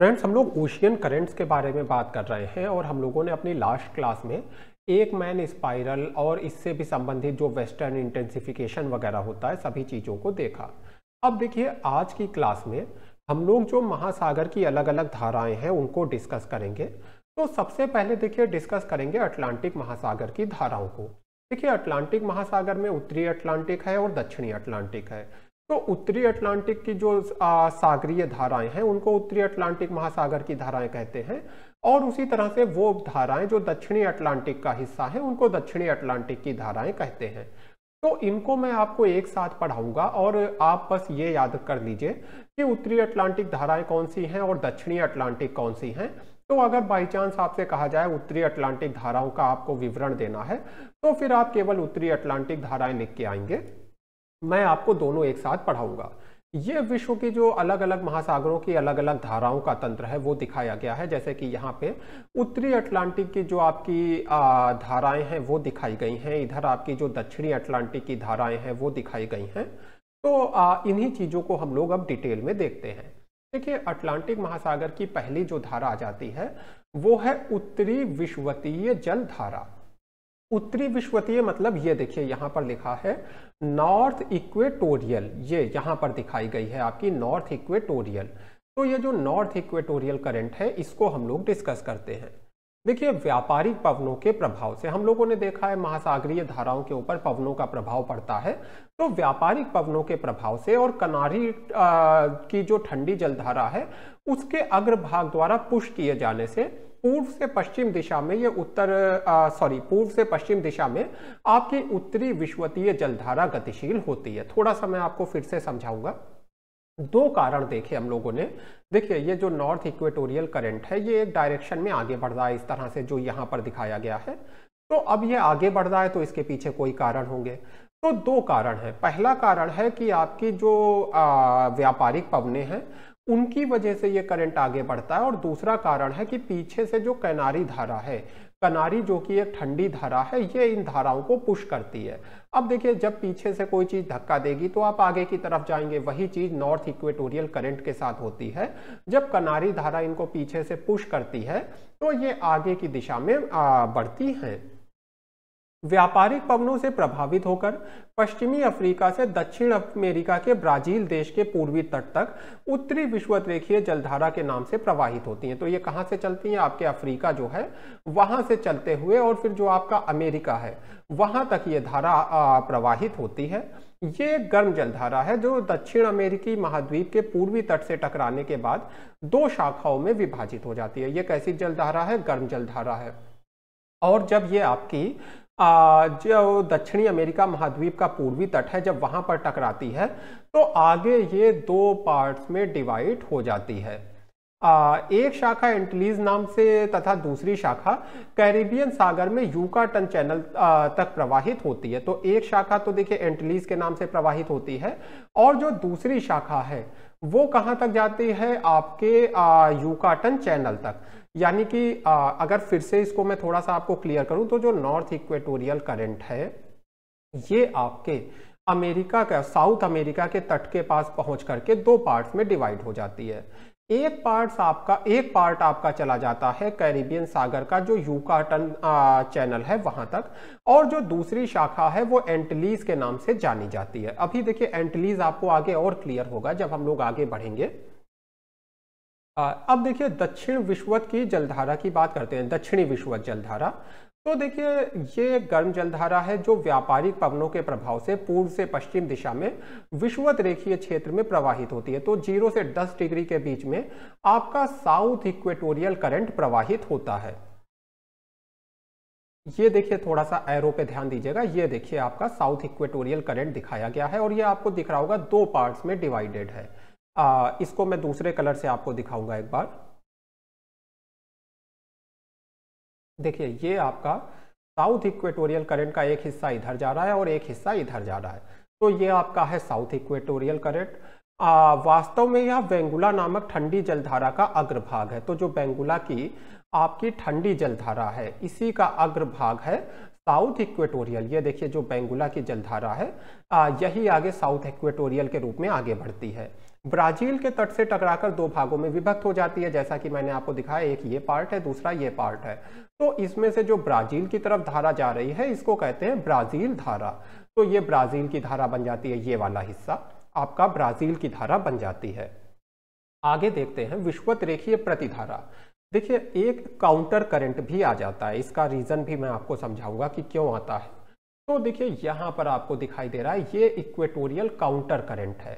Friends, हम लोग ocean currents के बारे में बात कर रहे हैं और हम लोगों ने अपनी लास्ट क्लास में एक मैन स्पाइरल और इससे भी संबंधित जो वेस्टर्न इंटेंसिफिकेशन वगैरह होता है सभी चीज़ों को देखा। अब देखिए, आज की क्लास में हम लोग जो महासागर की अलग अलग धाराएं हैं उनको डिस्कस करेंगे। तो सबसे पहले देखिए डिस्कस करेंगे अटलांटिक महासागर की धाराओं को। देखिए, अटलांटिक महासागर में उत्तरी अटलांटिक है और दक्षिणी अटलांटिक है। तो उत्तरी अटलांटिक की जो सागरीय धाराएं हैं उनको उत्तरी अटलांटिक महासागर की धाराएं कहते हैं, और उसी तरह से वो धाराएं जो दक्षिणी अटलांटिक का हिस्सा है उनको दक्षिणी अटलांटिक की धाराएं कहते हैं। तो इनको मैं आपको एक साथ पढ़ाऊंगा और आप बस ये याद कर लीजिए कि उत्तरी अटलांटिक धाराएं कौन सी हैं और दक्षिणी अटलांटिक कौन सी हैं। तो अगर बाई चांस आपसे कहा जाए उत्तरी अटलांटिक धाराओं का आपको विवरण देना है तो फिर आप केवल उत्तरी अटलांटिक धाराएं लिख के आएंगे। मैं आपको दोनों एक साथ पढ़ाऊंगा। ये विश्व की जो अलग अलग महासागरों की अलग अलग धाराओं का तंत्र है वो दिखाया गया है। जैसे कि यहाँ पे उत्तरी अटलांटिक की जो आपकी धाराएं हैं वो दिखाई गई हैं, इधर आपकी जो दक्षिणी अटलांटिक की धाराएं हैं वो दिखाई गई हैं। तो इन्हीं चीज़ों को हम लोग अब डिटेल में देखते हैं। देखिए, अटलांटिक महासागर की पहली जो धारा आ जाती है वो है उत्तरी विषुवतीय जल धारा। उत्तरी विषुवतीय मतलब ये देखिए यहाँ पर लिखा है नॉर्थ इक्वेटोरियल, ये यहाँ पर दिखाई गई है आपकी नॉर्थ इक्वेटोरियल। तो ये जो नॉर्थ इक्वेटोरियल करंट है इसको हम लोग डिस्कस करते हैं। देखिए, व्यापारिक पवनों के प्रभाव से हम लोगों ने देखा है महासागरीय धाराओं के ऊपर पवनों का प्रभाव पड़ता है। तो व्यापारिक पवनों के प्रभाव से और कनारी की जो ठंडी जलधारा है उसके अग्रभाग द्वारा पुश किए जाने से पूर्व से पश्चिम दिशा में ये पूर्व से पश्चिम दिशा में आपकी उत्तरी विषुवतीय जलधारा गतिशील होती है। थोड़ा सा मैं आपको फिर से समझाऊंगा। दो कारण देखे हम लोगों ने। देखिए, ये जो नॉर्थ इक्वेटोरियल करंट है ये एक डायरेक्शन में आगे बढ़ रहा है इस तरह से जो यहाँ पर दिखाया गया है। तो अब ये आगे बढ़ रहा है तो इसके पीछे कोई कारण होंगे। तो दो कारण है। पहला कारण है कि आपकी जो व्यापारिक पवनें हैं उनकी वजह से ये करंट आगे बढ़ता है, और दूसरा कारण है कि पीछे से जो कनारी धारा है, कनारी जो कि एक ठंडी धारा है, ये इन धाराओं को पुश करती है। अब देखिए, जब पीछे से कोई चीज धक्का देगी तो आप आगे की तरफ जाएंगे। वही चीज नॉर्थ इक्वेटोरियल करंट के साथ होती है। जब कनारी धारा इनको पीछे से पुश करती है तो ये आगे की दिशा में बढ़ती हैं। व्यापारिक पवनों से प्रभावित होकर पश्चिमी अफ्रीका से दक्षिण अमेरिका के ब्राजील देश के पूर्वी तट तक उत्तरी विषुवतरेखीय जलधारा के नाम से प्रवाहित होती हैं। तो ये कहाँ से चलती हैं? आपके अफ्रीका जो है वहां से चलते हुए और फिर जो आपका अमेरिका है वहां तक ये धारा प्रवाहित होती है। ये गर्म जलधारा है जो दक्षिण अमेरिकी महाद्वीप के पूर्वी तट से टकराने के बाद दो शाखाओं में विभाजित हो जाती है। ये कैसी जलधारा है? गर्म जलधारा है। और जब ये आपकी जो दक्षिणी अमेरिका महाद्वीप का पूर्वी तट है जब वहां पर टकराती है तो आगे ये दो पार्ट्स में डिवाइड हो जाती है। एक शाखा एंटिलीज नाम से तथा दूसरी शाखा कैरिबियन सागर में यूकाटन चैनल तक प्रवाहित होती है। तो एक शाखा तो देखिए एंटिलीज के नाम से प्रवाहित होती है, और जो दूसरी शाखा है वो कहां तक जाती है? आपके यूकाटन चैनल तक। यानी कि अगर फिर से इसको मैं थोड़ा सा आपको क्लियर करूं तो जो नॉर्थ इक्वेटोरियल करंट है ये आपके अमेरिका का साउथ अमेरिका के तट के पास पहुंच करके दो पार्ट्स में डिवाइड हो जाती है। एक पार्ट आपका चला जाता है कैरिबियन सागर का जो यूकाटन चैनल है वहां तक, और जो दूसरी शाखा है वो एंटिलीज के नाम से जानी जाती है। अभी देखिए, एंटिलीज आपको आगे और क्लियर होगा जब हम लोग आगे बढ़ेंगे। अब देखिए, दक्षिण विषुवत की जलधारा की बात करते हैं। दक्षिणी विषुवत जलधारा, तो देखिए ये गर्म जलधारा है जो व्यापारिक पवनों के प्रभाव से पूर्व से पश्चिम दिशा में विषुवत रेखीय क्षेत्र में प्रवाहित होती है। तो 0 से 10 डिग्री के बीच में आपका साउथ इक्वेटोरियल करंट प्रवाहित होता है। ये देखिए, थोड़ा सा एरो पे ध्यान दीजिएगा। ये देखिए आपका साउथ इक्वेटोरियल करंट दिखाया गया है और ये आपको दिख रहा होगा दो पार्ट्स में डिवाइडेड है। इसको मैं दूसरे कलर से आपको दिखाऊंगा एक बार। देखिए, ये आपका साउथ इक्वेटोरियल करंट का एक हिस्सा इधर जा रहा है और एक हिस्सा इधर जा रहा है। तो ये आपका है साउथ इक्वेटोरियल करंट। वास्तव में यह बेंगुला नामक ठंडी जलधारा का अग्रभाग है। तो जो बेंगुला की आपकी ठंडी जलधारा है इसी का अग्रभाग है साउथ इक्वेटोरियल। ये देखिए, जो बेंगुला की जलधारा है यही आगे साउथ इक्वेटोरियल के रूप में आगे बढ़ती है। ब्राजील के तट से टकराकर दो भागों में विभक्त हो जाती है, जैसा कि मैंने आपको दिखाया, एक ये पार्ट है, दूसरा ये पार्ट है। तो इसमें से जो ब्राजील की तरफ धारा जा रही है इसको कहते हैं ब्राजील धारा। तो ये ब्राजील की धारा बन जाती है, ये वाला हिस्सा आपका ब्राजील की धारा बन जाती है। आगे देखते हैं विषुवत रेखीय प्रतिधारा। देखिए एक काउंटर करंट भी आ जाता है, इसका रीजन भी मैं आपको समझाऊंगा कि क्यों आता है। तो देखिए यहाँ पर आपको दिखाई दे रहा है ये इक्वेटोरियल काउंटर करंट है।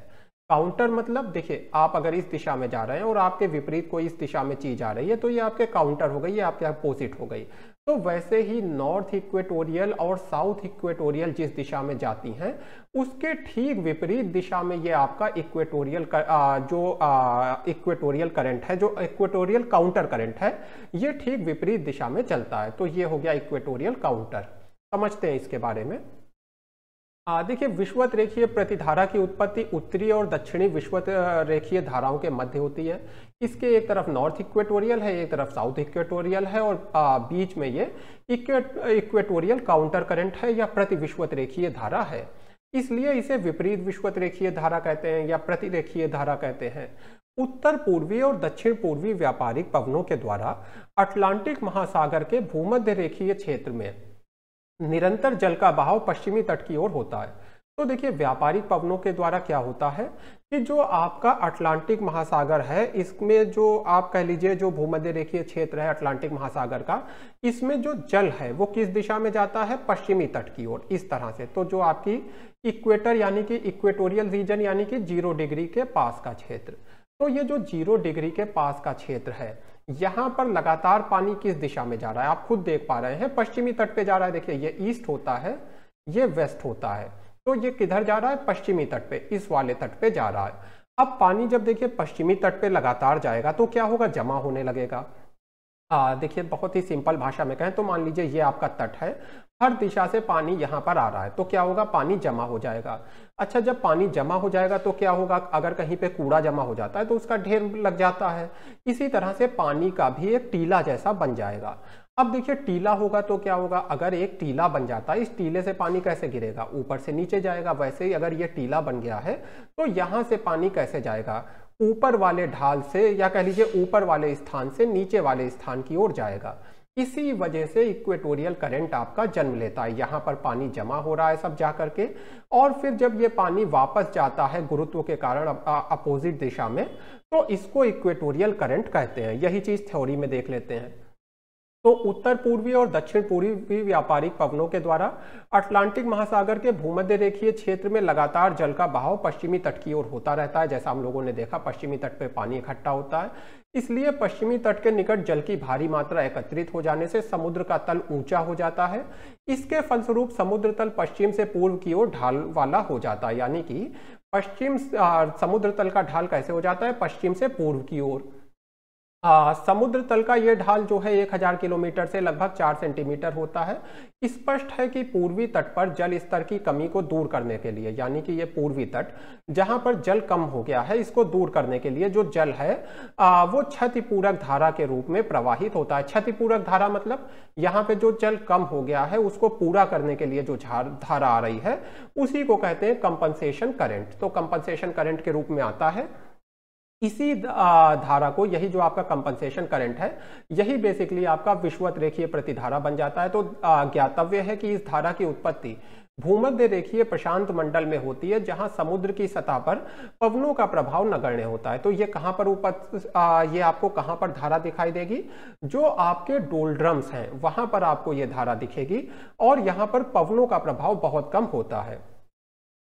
काउंटर मतलब देखिए आप अगर इस दिशा में जा रहे हैं और आपके विपरीत कोई इस दिशा में चीज आ रही है तो ये आपके काउंटर हो गई, ये आपके अपोजिट हो गई। तो वैसे ही नॉर्थ इक्वेटोरियल और साउथ इक्वेटोरियल जिस दिशा में जाती हैं उसके ठीक विपरीत दिशा में ये आपका इक्वेटोरियल इक्वेटोरियल करंट है, जो इक्वेटोरियल काउंटर करंट है, ये ठीक विपरीत दिशा में चलता है। तो ये हो गया इक्वेटोरियल काउंटर। समझते हैं इसके बारे में। देखिए विषुवत रेखीय प्रतिधारा की उत्पत्ति उत्तरी और दक्षिणी विषुवत रेखीय धाराओं के मध्य होती है। इसके एक तरफ नॉर्थ इक्वेटोरियल है, एक तरफ साउथ इक्वेटोरियल है और बीच में ये इक्वेटोरियल काउंटर करंट है या प्रति विषुवत रेखीय धारा है। इसलिए इसे विपरीत विषुवत रेखीय धारा कहते हैं या प्रतिरेखीय धारा कहते हैं। उत्तर पूर्वी और दक्षिण पूर्वी व्यापारिक पवनों के द्वारा अटलांटिक महासागर के भूमध्य रेखीय क्षेत्र में निरंतर जल का बहाव पश्चिमी तट की ओर होता है। तो देखिए व्यापारिक पवनों के द्वारा क्या होता है कि जो आपका अटलांटिक महासागर है, इसमें जो आप कह लीजिए जो भूमध्य रेखीय क्षेत्र है अटलांटिक महासागर का, इसमें जो जल है वो किस दिशा में जाता है, पश्चिमी तट की ओर, इस तरह से। तो जो आपकी इक्वेटर यानी कि इक्वेटोरियल रीजन यानी कि 0 डिग्री के पास का क्षेत्र, तो ये जो 0 डिग्री के पास का क्षेत्र है यहाँ पर लगातार पानी किस दिशा में जा रहा है, आप खुद देख पा रहे हैं, पश्चिमी तट पे जा रहा है। देखिए ये ईस्ट होता है, ये वेस्ट होता है, तो ये किधर जा रहा है, पश्चिमी तट पे, इस वाले तट पे जा रहा है। अब पानी जब देखिए पश्चिमी तट पे लगातार जाएगा तो क्या होगा, जमा होने लगेगा। देखिए बहुत ही सिंपल भाषा में कहें तो मान लीजिए ये आपका तट है, हर दिशा से पानी यहाँ पर आ रहा है, तो क्या होगा, पानी जमा हो जाएगा। अच्छा जब पानी जमा हो जाएगा तो क्या होगा, अगर कहीं पे कूड़ा जमा हो जाता है तो उसका ढेर लग जाता है। इसी तरह से पानी का भी एक टीला जैसा बन जाएगा। अब देखिए टीला होगा तो क्या होगा, अगर एक टीला बन जाता है, इस टीले से पानी कैसे गिरेगा, ऊपर से नीचे जाएगा। वैसे ही अगर ये टीला बन गया है तो यहाँ से पानी कैसे जाएगा, ऊपर वाले ढाल से या कह लीजिए ऊपर वाले स्थान से नीचे वाले स्थान की ओर जाएगा। इसी वजह से इक्वेटोरियल करंट आपका जन्म लेता है। यहाँ पर पानी जमा हो रहा है सब जा करके, और फिर जब ये पानी वापस जाता है गुरुत्व के कारण अपोजिट दिशा में, तो इसको इक्वेटोरियल करंट कहते हैं। यही चीज थ्योरी में देख लेते हैं। तो उत्तर पूर्वी और दक्षिण पूर्वी व्यापारिक पवनों के द्वारा अटलांटिक महासागर के भूमध्य रेखीय क्षेत्र में लगातार जल का बहाव पश्चिमी तट की ओर होता रहता है। जैसा हम लोगों ने देखा पश्चिमी तट पे पानी इकट्ठा होता है, इसलिए पश्चिमी तट के निकट जल की भारी मात्रा एकत्रित हो जाने से समुद्र का तल ऊंचा हो जाता है। इसके फलस्वरूप समुद्र तल पश्चिम से पूर्व की ओर ढाल वाला हो जाता है, यानी कि पश्चिम समुद्र तल का ढाल कैसे हो जाता है, पश्चिम से पूर्व की ओर। समुद्र तल का ये ढाल जो है 1000 किलोमीटर से लगभग 4 सेंटीमीटर होता है। स्पष्ट है कि पूर्वी तट पर जल स्तर की कमी को दूर करने के लिए, यानी कि ये पूर्वी तट जहां पर जल कम हो गया है, इसको दूर करने के लिए जो जल है वो क्षतिपूरक धारा के रूप में प्रवाहित होता है। क्षतिपूरक धारा मतलब यहाँ पे जो जल कम हो गया है उसको पूरा करने के लिए जो धारा आ रही है उसी को कहते हैं कंपनसेशन करंट। तो कंपनसेशन करंट के रूप में आता है। इसी धारा को, यही जो आपका कंपनसेशन करंट है, यही बेसिकली आपका विषुवत रेखीय प्रतिधारा बन जाता है। तो ज्ञातव्य है कि इस धारा की उत्पत्ति भूमध्य रेखीय प्रशांत मंडल में होती है, जहां समुद्र की सतह पर पवनों का प्रभाव नगण्य होता है। तो ये कहां पर ये आपको कहां पर धारा दिखाई देगी, जो आपके डोल्ड्रम्स हैं वहां पर आपको ये धारा दिखेगी, और यहां पर पवनों का प्रभाव बहुत कम होता है।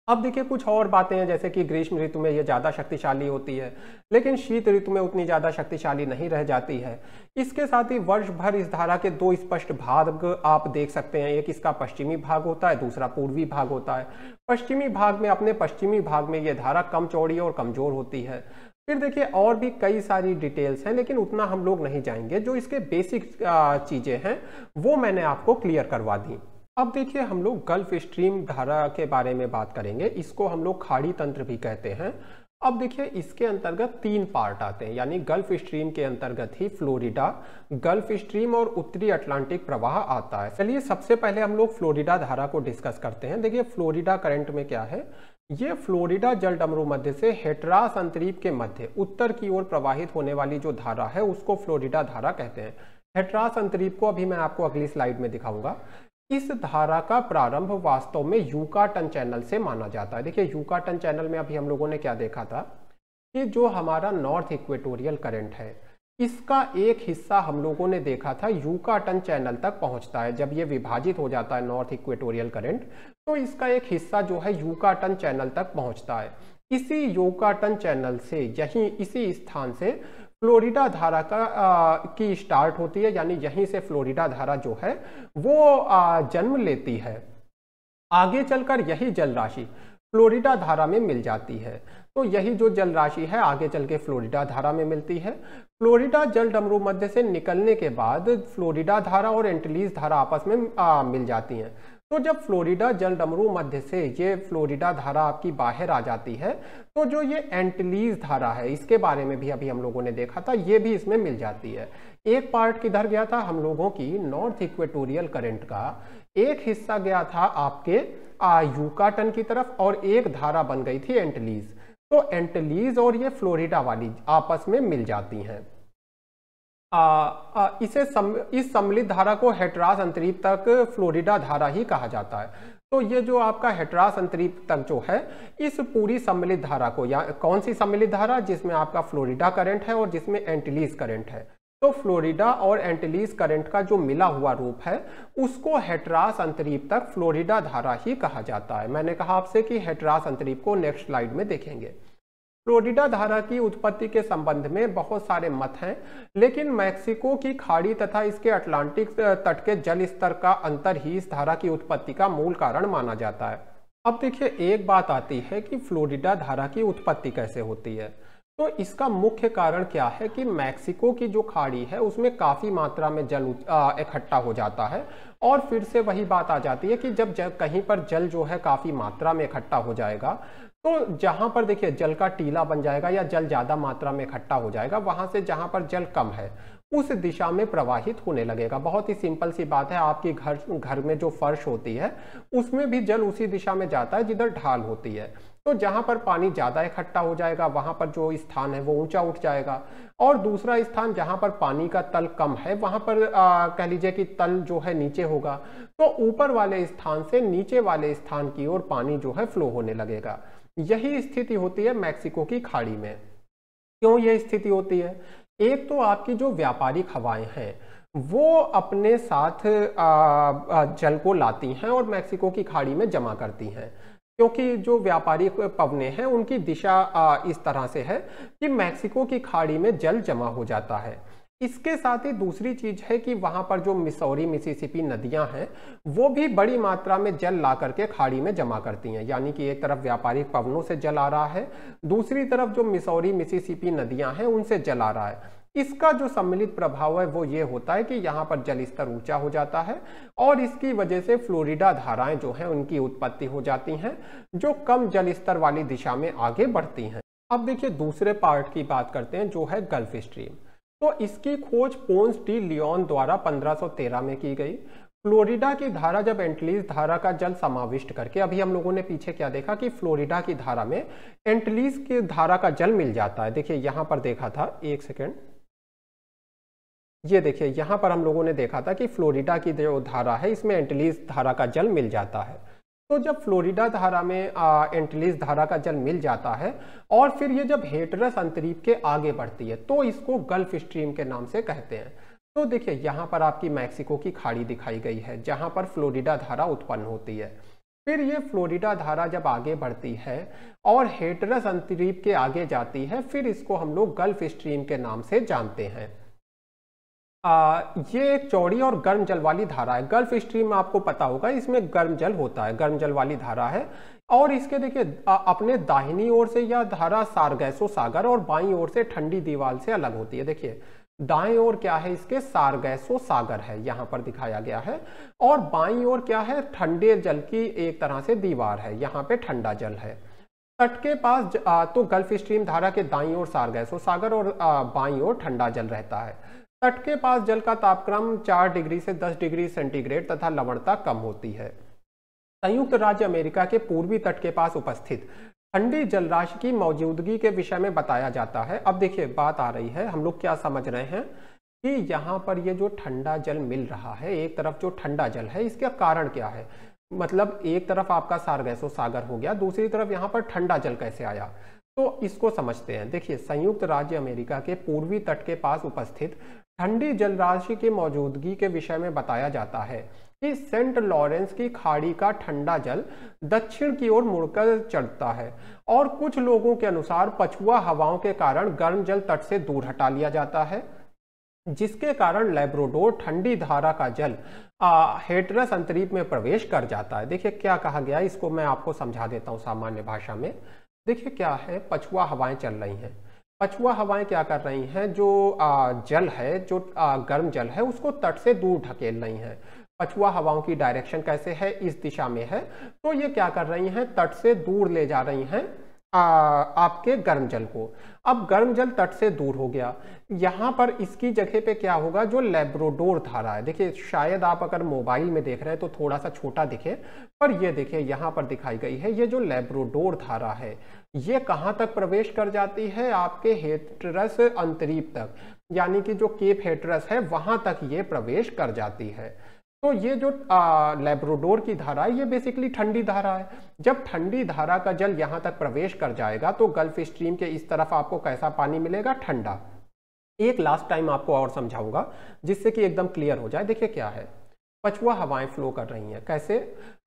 अब देखिए कुछ और बातें हैं, जैसे कि ग्रीष्म ऋतु में ये ज़्यादा शक्तिशाली होती है, लेकिन शीत ऋतु में उतनी ज़्यादा शक्तिशाली नहीं रह जाती है। इसके साथ ही वर्ष भर इस धारा के दो स्पष्ट भाग आप देख सकते हैं, एक इसका पश्चिमी भाग होता है, दूसरा पूर्वी भाग होता है। पश्चिमी भाग में, अपने पश्चिमी भाग में ये धारा कम चौड़ी और कमजोर होती है। फिर देखिए और भी कई सारी डिटेल्स हैं, लेकिन उतना हम लोग नहीं जाएंगे। जो इसके बेसिक चीज़ें हैं वो मैंने आपको क्लियर करवा दी। अब देखिए हम लोग गल्फ स्ट्रीम धारा के बारे में बात करेंगे। इसको हम लोग खाड़ी तंत्र भी कहते हैं। अब देखिए इसके अंतर्गत 3 पार्ट आते हैं, यानी गल्फ स्ट्रीम के अंतर्गत ही फ्लोरिडा, गल्फ स्ट्रीम और उत्तरी अटलांटिक प्रवाह आता है। चलिए सबसे पहले हम लोग फ्लोरिडा धारा को डिस्कस करते हैं। देखिए फ्लोरिडा करंट में क्या है, ये फ्लोरिडा जलडमरू मध्य से हेटरास अंतरीप के मध्य उत्तर की ओर प्रवाहित होने वाली जो धारा है उसको फ्लोरिडा धारा कहते हैं। हेटरास अंतरीप को अभी मैं आपको अगली स्लाइड में दिखाऊंगा। इस धारा का प्रारंभ वास्तव में यूकाटन चैनल से माना जाता है। देखिए यूकाटन चैनल में अभी हम लोगों ने क्या देखा था कि जो हमारा नॉर्थ इक्वेटोरियल करंट है इसका एक हिस्सा हम लोगों ने देखा था यूकाटन चैनल तक पहुंचता है। जब ये विभाजित हो जाता है नॉर्थ इक्वेटोरियल करंट तो इसका एक हिस्सा जो है यूकाटन चैनल तक पहुंचता है। इसी यूकाटन चैनल से यहीं इसी स्थान से फ्लोरिडा धारा की स्टार्ट होती है, यानी यहीं से फ्लोरिडा धारा जो है वो जन्म लेती है। आगे चलकर यही जल राशि फ्लोरिडा धारा में मिल जाती है। तो यही जो जल राशि है आगे चल के फ्लोरिडा धारा में मिलती है। फ्लोरिडा जल डमरू मध्य से निकलने के बाद फ्लोरिडा धारा और एंटिलीज धारा आपस में मिल जाती हैं। तो जब फ्लोरिडा जल डमरू मध्य से ये फ्लोरिडा धारा आपकी बाहर आ जाती है तो जो ये एंटिलीज धारा है इसके बारे में भी अभी हम लोगों ने देखा था, ये भी इसमें मिल जाती है। एक पार्ट किधर गया था हम लोगों की नॉर्थ इक्वेटोरियल करंट का एक हिस्सा गया था आपके यूकाटन की तरफ और एक धारा बन गई थी एंटिलीज। तो एंटिलीज और ये फ्लोरिडा वाली आपस में मिल जाती हैं। इस सम्मिलित धारा को हेटरास अंतरीप तक फ्लोरिडा धारा ही कहा जाता है। तो ये जो आपका हेटरास अंतरीप तक जो है इस पूरी सम्मिलित धारा को, या कौन सी सम्मिलित धारा, जिसमें आपका फ्लोरिडा करंट है और जिसमें एंटिलीज करंट है, तो फ्लोरिडा और एंटिलीज करंट का जो मिला हुआ रूप है उसको हेटरास अंतरीप तक फ्लोरिडा धारा ही कहा जाता है। मैंने कहा आपसे कि हेटरास अंतरीप को नेक्स्ट स्लाइड में देखेंगे। फ्लोरिडा धारा की उत्पत्ति के संबंध में बहुत सारे मत हैं, लेकिन मैक्सिको की खाड़ी तथा इसके अटलांटिक तट के जल स्तर का अंतर ही इस धारा की उत्पत्ति का मूल कारण माना जाता है। अब देखिए एक बात आती है कि फ्लोरिडा धारा की उत्पत्ति कैसे होती है। तो इसका मुख्य कारण क्या है कि मैक्सिको की जो खाड़ी है उसमें काफ़ी मात्रा में जल इकट्ठा हो जाता है और फिर से वही बात आ जाती है कि जब कहीं पर जल जो है काफ़ी मात्रा में इकट्ठा हो जाएगा तो जहाँ पर देखिए जल का टीला बन जाएगा या जल ज़्यादा मात्रा में इकट्ठा हो जाएगा, वहाँ से जहाँ पर जल कम है उस दिशा में प्रवाहित होने लगेगा। बहुत ही सिंपल सी बात है, आपकी घर में जो फर्श होती है उसमें भी जल उसी दिशा में जाता है जिधर ढाल होती है। तो जहाँ पर पानी ज़्यादा इकट्ठा हो जाएगा वहाँ पर जो स्थान है वो ऊंचा उठ जाएगा, और दूसरा स्थान जहाँ पर पानी का तल कम है वहाँ पर कह लीजिए कि तल जो है नीचे होगा, तो ऊपर वाले स्थान से नीचे वाले स्थान की ओर पानी जो है फ्लो होने लगेगा। यही स्थिति होती है मैक्सिको की खाड़ी में। क्यों यह स्थिति होती है? एक तो आपकी जो व्यापारिक हवाएं हैं वो अपने साथ जल को लाती हैं और मैक्सिको की खाड़ी में जमा करती हैं, क्योंकि जो व्यापारिक पवने हैं उनकी दिशा इस तरह से है कि मैक्सिको की खाड़ी में जल जमा हो जाता है। इसके साथ ही दूसरी चीज है कि वहां पर जो मिसौरी मिसिसिपी नदियां हैं वो भी बड़ी मात्रा में जल ला करके खाड़ी में जमा करती हैं। यानी कि एक तरफ व्यापारिक पवनों से जल आ रहा है, दूसरी तरफ जो मिसौरी मिसिसिपी नदियां हैं उनसे जल आ रहा है। इसका जो सम्मिलित प्रभाव है वो ये होता है कि यहाँ पर जल स्तर ऊंचा हो जाता है और इसकी वजह से फ्लोरिडा धाराएं जो हैं उनकी उत्पत्ति हो जाती हैं जो कम जल स्तर वाली दिशा में आगे बढ़ती हैं। अब देखिए दूसरे पार्ट की बात करते हैं जो है गल्फ स्ट्रीम। तो इसकी खोज पोंस डी लियोन द्वारा 1513 में की गई। फ्लोरिडा की धारा जब एंटिलीज धारा का जल समाविष्ट करके, अभी हम लोगों ने पीछे क्या देखा कि फ्लोरिडा की धारा में एंटिलीज की धारा का जल मिल जाता है। देखिए यहां पर देखा था, एक सेकेंड, ये देखिए यहां पर हम लोगों ने देखा था कि फ्लोरिडा की जो धारा है इसमें एंटिलीज धारा का जल मिल जाता है। तो जब फ्लोरिडा धारा में एंटिलीज धारा का जल मिल जाता है और फिर ये जब हेटरस अंतरीप के आगे बढ़ती है तो इसको गल्फ स्ट्रीम के नाम से कहते हैं। तो देखिए यहाँ पर आपकी मैक्सिको की खाड़ी दिखाई गई है जहाँ पर फ्लोरिडा धारा उत्पन्न होती है। फिर ये फ्लोरिडा धारा जब आगे बढ़ती है और हेटरस अंतरीप के आगे जाती है, फिर इसको हम लोग गल्फ स्ट्रीम के नाम से जानते हैं। ये एक चौड़ी और गर्म जल वाली धारा है। गल्फ स्ट्रीम आपको पता होगा इसमें गर्म जल होता है, गर्म जल वाली धारा है। और इसके देखिए अपने दाहिनी ओर से यह धारा सारगैसो सागर और बाईं ओर से ठंडी दीवार से अलग होती है। देखिए दाएं ओर क्या है, इसके सारगैसो सागर है, यहाँ पर दिखाया गया है, और बाईं ओर क्या है, ठंडे जल की एक तरह से दीवार है, यहाँ पे ठंडा जल है। तट के पास तो गल्फ स्ट्रीम धारा के दाईं ओर सारगैसो सागर और बाईं ओर ठंडा जल रहता है। तट के पास जल का तापक्रम 4 डिग्री से 10 डिग्री सेंटीग्रेड तथा लवणता कम होती है। संयुक्त राज्य अमेरिका के पूर्वी तट के पास उपस्थित ठंडी जलराशि की मौजूदगी के विषय में बताया जाता है। अब देखिए बात आ रही है, हम लोग क्या समझ रहे हैं कि यहाँ पर ये जो ठंडा जल मिल रहा है, एक तरफ जो ठंडा जल है, इसका कारण क्या है। मतलब एक तरफ आपका सारगैसो सागर हो गया, दूसरी तरफ यहाँ पर ठंडा जल कैसे आया, तो इसको समझते हैं। देखिए संयुक्त राज्य अमेरिका के पूर्वी तट के पास उपस्थित ठंडी जलराशि की मौजूदगी के विषय में बताया जाता है कि सेंट लॉरेंस की खाड़ी का ठंडा जल दक्षिण की ओर मुड़कर चढ़ता है और कुछ लोगों के अनुसार पछुआ हवाओं के कारण गर्म जल तट से दूर हटा लिया जाता है, जिसके कारण लैब्राडोर ठंडी धारा का जल हेटरस अंतरीप में प्रवेश कर जाता है। देखिए क्या कहा गया, इसको मैं आपको समझा देता हूँ सामान्य भाषा में। देखिए क्या है, पछुआ हवाएं चल रही हैं। पछुआ हवाएं क्या कर रही हैं, जो जल है, जो गर्म जल है, उसको तट से दूर ढकेल रही हैं। पछुआ हवाओं की डायरेक्शन कैसे है, इस दिशा में है, तो ये क्या कर रही हैं, तट से दूर ले जा रही हैं आपके गर्म जल को। अब गर्म जल तट से दूर हो गया, यहाँ पर इसकी जगह पे क्या होगा, जो लैब्राडोर धारा है। देखिए शायद आप अगर मोबाइल में देख रहे हैं तो थोड़ा सा छोटा दिखे, पर ये देखिए यहाँ पर दिखाई गई है, ये जो लैब्राडोर धारा है ये कहाँ तक प्रवेश कर जाती है, आपके हेटरस अंतरीप तक, यानी कि जो केप हेटरस है वहां तक ये प्रवेश कर जाती है। तो ये जो लैब्राडोर की धारा है ये बेसिकली ठंडी धारा है। जब ठंडी धारा का जल यहाँ तक प्रवेश कर जाएगा तो गल्फ स्ट्रीम के इस तरफ आपको कैसा पानी मिलेगा, ठंडा। एक लास्ट टाइम आपको और समझाऊंगा जिससे कि एकदम क्लियर हो जाए। देखिए क्या है, पछुआ हवाएं फ्लो कर रही हैं, कैसे,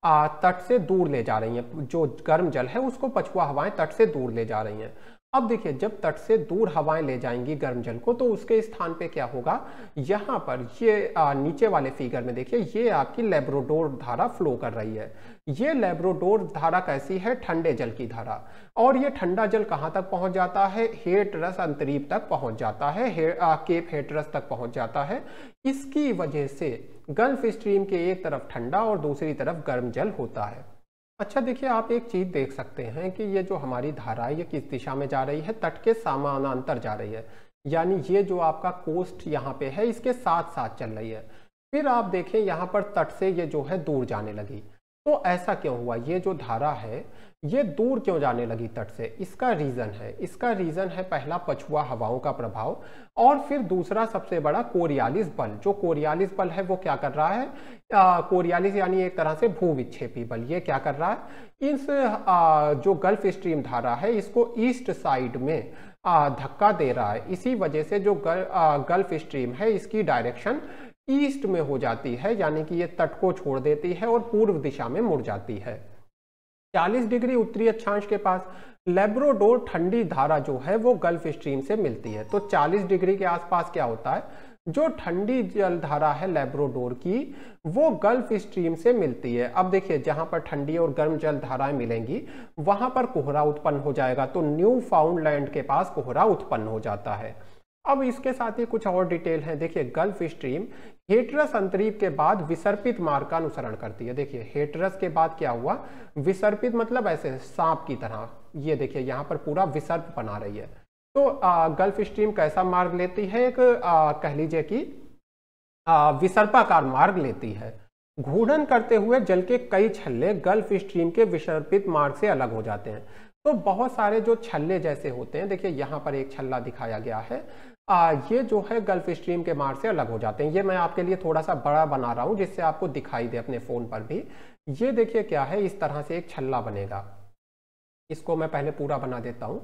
तट से दूर ले जा रही हैं, जो गर्म जल है उसको पछुआ हवाएं तट से दूर ले जा रही हैं। अब देखिए जब तट से दूर हवाएं ले जाएंगी गर्म जल को तो उसके स्थान पे क्या होगा, यहाँ पर ये नीचे वाले फिगर में देखिए ये आपकी लैब्राडोर धारा फ्लो कर रही है। ये लैब्राडोर धारा कैसी है, ठंडे जल की धारा, और ये ठंडा जल कहाँ तक पहुंच जाता है, हेटरस अंतरीप तक पहुंच जाता है, केप हेटरस तक पहुंच जाता है। इसकी वजह से गल्फ स्ट्रीम के एक तरफ ठंडा और दूसरी तरफ गर्म जल होता है। अच्छा देखिए आप एक चीज देख सकते हैं कि ये जो हमारी धारा है ये किस दिशा में जा रही है, तट के समानांतर जा रही है, यानी ये जो आपका कोस्ट यहाँ पे है इसके साथ साथ चल रही है। फिर आप देखें यहाँ पर तट से ये जो है दूर जाने लगी, तो ऐसा क्यों हुआ, ये जो धारा है ये दूर क्यों जाने लगी तट से, इसका रीजन है पहला पछुआ हवाओं का प्रभाव, और फिर दूसरा सबसे बड़ा कोरियालिस बल। जो कोरियालिस बल है वो क्या कर रहा है, कोरियालिस यानी एक तरह से भूविक्षेपी बल, ये क्या कर रहा है, इस जो गल्फ स्ट्रीम धारा है इसको ईस्ट साइड में धक्का दे रहा है। इसी वजह से जो गल्फ स्ट्रीम है इसकी डायरेक्शन ईस्ट में हो जाती है, यानी कि ये तट को छोड़ देती है और पूर्व दिशा में मुड़ जाती है। 40 डिग्री उत्तरी अक्षांश के पास लैब्राडोर ठंडी धारा जो है वो गल्फ स्ट्रीम से मिलती है। तो 40 डिग्री के आसपास क्या होता है, जो ठंडी जल धारा है लैब्राडोर की वो गल्फ स्ट्रीम से मिलती है। अब देखिए जहां पर ठंडी और गर्म जल धाराएं मिलेंगी वहां पर कोहरा उत्पन्न हो जाएगा, तो न्यू फाउंडलैंड के पास कोहरा उत्पन्न हो जाता है। अब इसके साथ ही कुछ और डिटेल है। देखिए गल्फ स्ट्रीम हेटरस अंतरीप के बाद विसर्पित मार्ग का अनुसरण करती है। देखिए हेटरस के बाद क्या हुआ, विसर्पित मतलब ऐसे सांप की तरह, ये देखिए यहाँ पर पूरा विसर्प बना रही है। तो गल्फ स्ट्रीम कैसा मार्ग लेती है, एक कह लीजिए कि विसर्पाकार मार्ग लेती है। घूर्णन करते हुए जल के कई छल्ले गल्फ स्ट्रीम के विसर्पित मार्ग से अलग हो जाते हैं। तो बहुत सारे जो छल्ले जैसे होते हैं, देखिए यहाँ पर एक छल्ला दिखाया गया है, ये जो है गल्फ स्ट्रीम के मार्ग से अलग हो जाते हैं। ये मैं आपके लिए थोड़ा सा बड़ा बना रहा हूँ जिससे आपको दिखाई दे अपने फोन पर भी। ये देखिए क्या है, इस तरह से एक छल्ला बनेगा, इसको मैं पहले पूरा बना देता हूँ।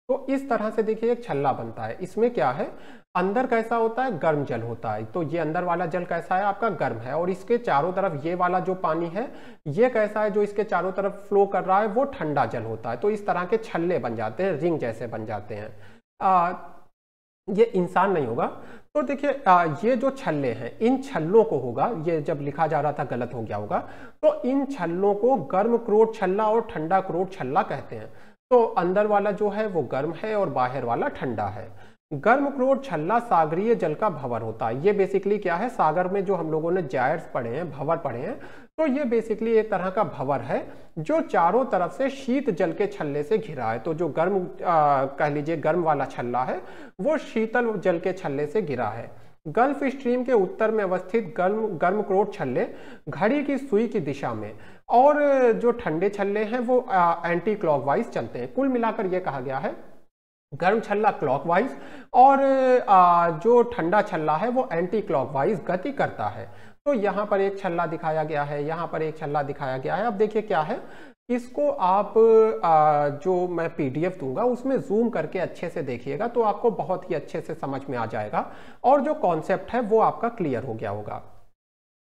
तो इस तरह से देखिए एक छल्ला बनता है। इसमें क्या है, अंदर कैसा होता है, गर्म जल होता है। तो ये अंदर वाला जल कैसा है, आपका गर्म है, और इसके चारों तरफ ये वाला जो पानी है ये कैसा है, जो इसके चारों तरफ फ्लो कर रहा है वो ठंडा जल होता है। तो इस तरह के छल्ले बन जाते हैं, रिंग जैसे बन जाते हैं। ये इंसान नहीं होगा। तो देखिए ये जो छल्ले हैं, इन छल्लों को होगा, ये जब लिखा जा रहा था गलत हो गया होगा, तो इन छल्लों को गर्म क्रोट छल्ला और ठंडा क्रोट छल्ला कहते हैं। तो अंदर वाला जो है वो गर्म है और बाहर वाला ठंडा है। गर्म क्रोट छल्ला सागरीय जल का भंवर होता है। ये बेसिकली क्या है, सागर में जो हम लोगों ने जायर्स पढ़े हैं, भंवर पढ़े हैं, तो ये बेसिकली एक तरह का भंवर है जो चारों तरफ से शीत जल के छल्ले से घिरा है। तो जो गर्म कह लीजिए गर्म वाला छल्ला है वो शीतल जल के छल्ले से घिरा है। गल्फ स्ट्रीम के उत्तर में अवस्थित गर्मक्रोट छल्ले घड़ी की सुई की दिशा में, और जो ठंडे छल्ले हैं वो एंटी क्लॉकवाइज चलते हैं। कुल मिलाकर यह कहा गया है गर्म छल्ला क्लॉकवाइज और जो ठंडा छल्ला है वो एंटी क्लॉकवाइज गति करता है। तो यहाँ पर एक छल्ला दिखाया गया है, यहाँ पर एक छल्ला दिखाया गया है। अब देखिए क्या है, इसको आप जो मैं PDF दूंगा उसमें जूम करके अच्छे से देखिएगा तो आपको बहुत ही अच्छे से समझ में आ जाएगा और जो कॉन्सेप्ट है वो आपका क्लियर हो गया होगा।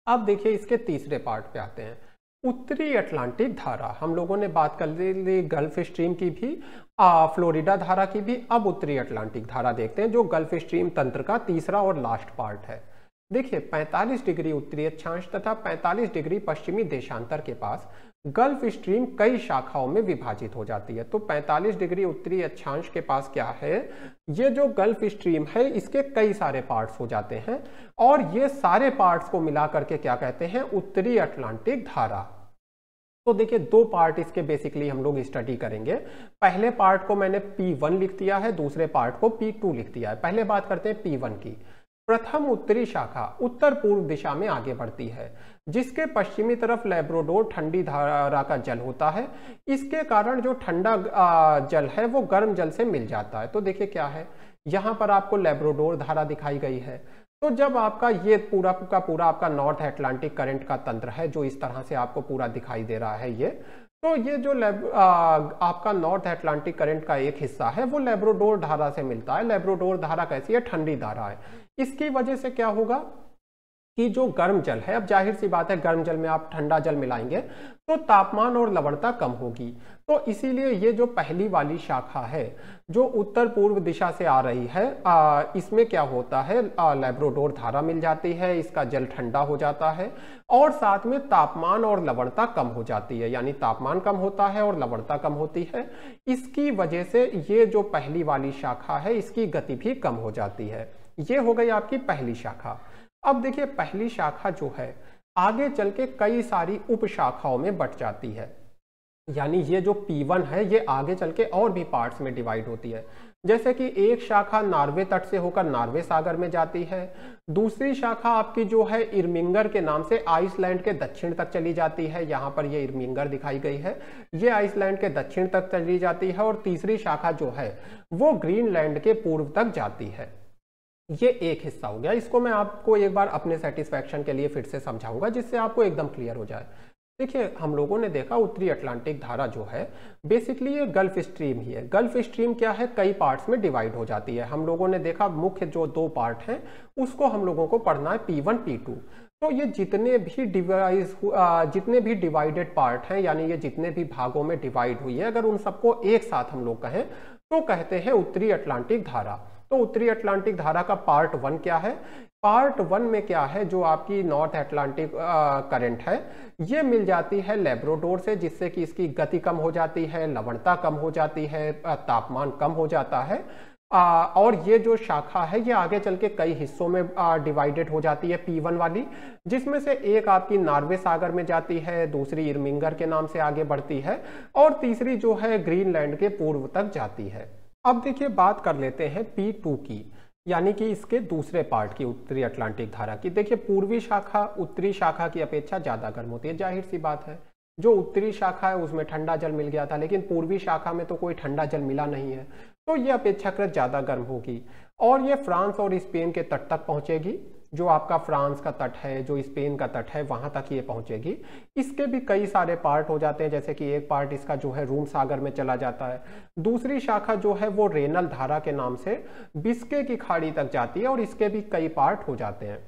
अब देखिए इसके तीसरे पार्ट पे आते हैं, उत्तरी अटलांटिक धारा। हम लोगों ने बात कर ली गल्फ स्ट्रीम की भी, फ्लोरिडा धारा की भी। अब उत्तरी अटलांटिक धारा देखते हैं जो गल्फ स्ट्रीम तंत्र का तीसरा और लास्ट पार्ट है। देखिए 45 डिग्री उत्तरी अक्षांश तथा 45 डिग्री पश्चिमी देशांतर के पास गल्फ स्ट्रीम कई शाखाओं में विभाजित हो जाती है। तो 45 डिग्री उत्तरी अक्षांश के पास क्या है, ये जो गल्फ स्ट्रीम है इसके कई सारे पार्ट्स हो जाते हैं और ये सारे पार्ट्स को मिला करके क्या कहते हैं, उत्तरी अटलांटिक धारा। तो देखिए दो पार्ट इसके बेसिकली हम लोग स्टडी करेंगे। पहले पार्ट को मैंने P1 लिख दिया है, दूसरे पार्ट को P2 लिख दिया है। पहले बात करते हैं P1 की। प्रथम उत्तरी शाखा उत्तर पूर्व दिशा में आगे बढ़ती है, जिसके पश्चिमी तरफ लैब्राडोर ठंडी धारा का जल होता है। इसके कारण जो ठंडा जल है वो गर्म जल से मिल जाता है। तो देखिए क्या है, यहाँ पर आपको लैब्राडोर धारा दिखाई गई है। तो जब आपका ये पूरा का पूरा आपका नॉर्थ अटलांटिक करंट का तंत्र है जो इस तरह से आपको पूरा दिखाई दे रहा है ये, तो ये जो आपका नॉर्थ अटलांटिक करंट का एक हिस्सा है वो लैब्राडोर धारा से मिलता है। लैब्राडोर धारा कैसी है, ठंडी धारा है। इसकी वजह से क्या होगा कि जो गर्म जल है, अब जाहिर सी बात है गर्म जल में आप ठंडा जल मिलाएंगे तो तापमान और लवणता कम होगी। तो इसीलिए ये जो पहली वाली शाखा है जो उत्तर पूर्व दिशा से आ रही है, इसमें क्या होता है, लैब्राडोर धारा मिल जाती है, इसका जल ठंडा हो जाता है और साथ में तापमान और लवणता कम हो जाती है, यानी तापमान कम होता है और लवणता कम होती है। इसकी वजह से ये जो पहली वाली शाखा है इसकी गति भी कम हो जाती है। ये हो गई आपकी पहली शाखा। अब देखिए पहली शाखा जो है आगे चल के कई सारी उप शाखाओं में बट जाती है, यानी ये जो P1 है ये आगे चल के और भी पार्ट्स में डिवाइड होती है। जैसे कि एक शाखा नॉर्वे तट से होकर नॉर्वे सागर में जाती है, दूसरी शाखा आपकी जो है इर्मिंगर के नाम से आइसलैंड के दक्षिण तक चली जाती है। यहाँ पर ये इर्मिंगर दिखाई गई है, ये आइसलैंड के दक्षिण तक चली जाती है। और तीसरी शाखा जो है वो ग्रीनलैंड के पूर्व तक जाती है। ये एक हिस्सा हो गया। इसको मैं आपको एक बार अपने सेटिस्फैक्शन के लिए फिर से समझाऊंगा जिससे आपको एकदम क्लियर हो जाए। देखिए हम लोगों ने देखा उत्तरी अटलांटिक धारा जो है बेसिकली ये गल्फ स्ट्रीम ही है। गल्फ स्ट्रीम क्या है, कई पार्ट्स में डिवाइड हो जाती है। हम लोगों ने देखा मुख्य जो दो पार्ट हैं उसको हम लोगों को पढ़ना है P1 P2। तो ये जितने भी डिवाइडेड पार्ट हैं, यानी ये जितने भी भागों में डिवाइड हुई है, अगर उन सबको एक साथ हम लोग कहें तो कहते हैं उत्तरी अटलांटिक धारा। तो उत्तरी अटलांटिक धारा का पार्ट 1 क्या है, पार्ट 1 में क्या है, जो आपकी नॉर्थ अटलांटिक करंट है ये मिल जाती है लैब्राडोर से, जिससे कि इसकी गति कम हो जाती है, लवणता कम हो जाती है, तापमान कम हो जाता है। और ये जो शाखा है ये आगे चल के कई हिस्सों में डिवाइडेड हो जाती है P1 वाली, जिसमें से एक आपकी नॉर्वे सागर में जाती है, दूसरी इर्मिंगर के नाम से आगे बढ़ती है और तीसरी जो है ग्रीनलैंड के पूर्व तक जाती है। अब देखिए बात कर लेते हैं P2 की, यानी कि इसके दूसरे पार्ट की उत्तरी अटलांटिक धारा की। देखिए पूर्वी शाखा उत्तरी शाखा की अपेक्षा ज़्यादा गर्म होती है, जाहिर सी बात है। जो उत्तरी शाखा है उसमें ठंडा जल मिल गया था, लेकिन पूर्वी शाखा में तो कोई ठंडा जल मिला नहीं है, तो ये अपेक्षाकृत ज़्यादा गर्म होगी और ये फ्रांस और स्पेन के तट तक पहुँचेगी। जो आपका फ्रांस का तट है, जो स्पेन का तट है, वहां तक ये पहुंचेगी। इसके भी कई सारे पार्ट हो जाते हैं, जैसे कि एक पार्ट इसका जो है रूम सागर में चला जाता है। दूसरी शाखा जो है वो रेनल धारा के नाम से बिस्के की खाड़ी तक जाती है और इसके भी कई पार्ट हो जाते हैं।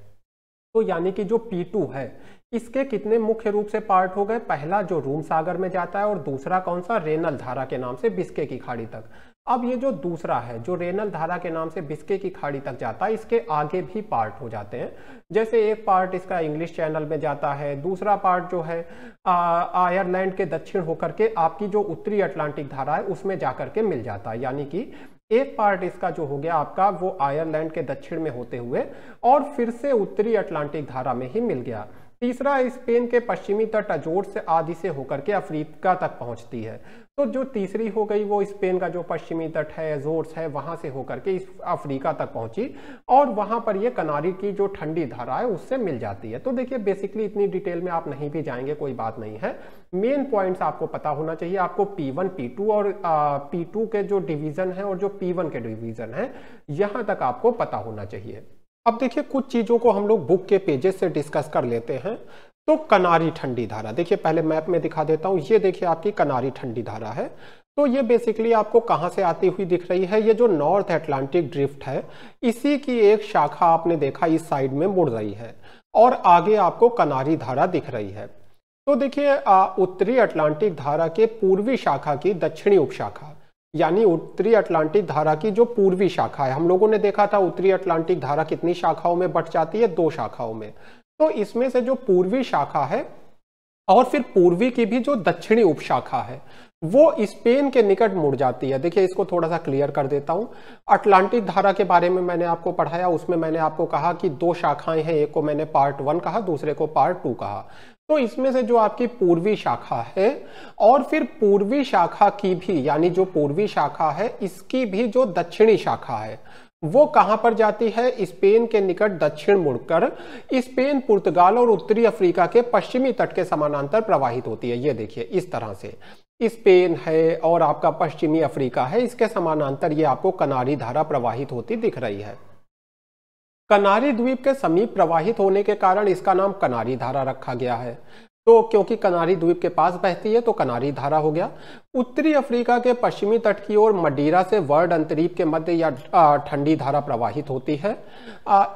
तो यानी कि जो P2 है इसके कितने मुख्य रूप से पार्ट हो गए, पहला जो रूम सागर में जाता है और दूसरा कौन सा, रेनल धारा के नाम से बिस्के की खाड़ी तक। अब ये जो दूसरा है जो रेनल धारा के नाम से बिस्के की खाड़ी तक जाता है, इसके आगे भी पार्ट हो जाते हैं। जैसे एक पार्ट इसका इंग्लिश चैनल में जाता है, दूसरा पार्ट जो है आयरलैंड के दक्षिण होकर के आपकी जो उत्तरी अटलांटिक धारा है उसमें जाकर के मिल जाता है। यानी कि एक पार्ट इसका जो हो गया आपका वो आयरलैंड के दक्षिण में होते हुए और फिर से उत्तरी अटलांटिक धारा में ही मिल गया। तीसरा स्पेन के पश्चिमी तट अजोर से आदि से होकर के अफ्रीका तक पहुंचती है। तो जो तीसरी हो गई वो स्पेन का जो पश्चिमी तट है, एज़ोर्स है, वहां से होकर के इस अफ्रीका तक पहुंची और वहां पर ये कनारी की जो ठंडी धारा है उससे मिल जाती है। तो देखिए बेसिकली इतनी डिटेल में आप नहीं भी जाएंगे, कोई बात नहीं है। मेन पॉइंट्स आपको पता होना चाहिए। आपको P1 P2 और P2 के जो डिवीजन है और जो P1 के डिवीजन है यहां तक आपको पता होना चाहिए। अब देखिए कुछ चीजों को हम लोग बुक के पेजेस से डिस्कस कर लेते हैं। तो कनारी ठंडी धारा, देखिए पहले मैप में दिखा देता हूं। ये देखिए आपकी कनारी ठंडी धारा है। तो ये बेसिकली आपको कहां से आती हुई दिख रही है? ये जो नॉर्थ अटलांटिक ड्रिफ्ट है इसी की एक शाखा आपने देखा इस साइड में मुड़ रही है और आगे आपको कनारी धारा दिख रही है। तो देखिए उत्तरी अटलांटिक धारा के पूर्वी शाखा की दक्षिणी उपशाखा, यानी उत्तरी अटलांटिक धारा की जो पूर्वी शाखा है, हम लोगों ने देखा था उत्तरी अटलांटिक धारा कितनी शाखाओं में बट जाती है? 2 शाखाओं में। तो इसमें से जो पूर्वी शाखा है और फिर पूर्वी की भी जो दक्षिणी उपशाखा है वो स्पेन के निकट मुड़ जाती है। देखिए इसको थोड़ा सा क्लियर कर देता हूं। अटलांटिक धारा के बारे में मैंने आपको पढ़ाया, उसमें मैंने आपको कहा कि 2 शाखाएं हैं, एक को मैंने पार्ट 1 कहा, दूसरे को पार्ट 2 कहा। तो इसमें से जो आपकी पूर्वी शाखा है और फिर पूर्वी शाखा की भी, यानी जो पूर्वी शाखा है इसकी भी जो दक्षिणी शाखा है वो कहां पर जाती है? स्पेन के निकट दक्षिण मुड़कर स्पेन, पुर्तगाल और उत्तरी अफ्रीका के पश्चिमी तट के समानांतर प्रवाहित होती है। ये देखिए इस तरह से स्पेन है और आपका पश्चिमी अफ्रीका है, इसके समानांतर ये आपको कनारी धारा प्रवाहित होती दिख रही है। कनारी द्वीप के समीप प्रवाहित होने के कारण इसका नाम कनारी धारा रखा गया है। तो क्योंकि कनारी द्वीप के पास बहती है तो कनारी धारा हो गया। उत्तरी अफ्रीका के पश्चिमी तट की ओर मडीरा से वर्ड अंतरीप के मध्य या ठंडी धारा प्रवाहित होती है।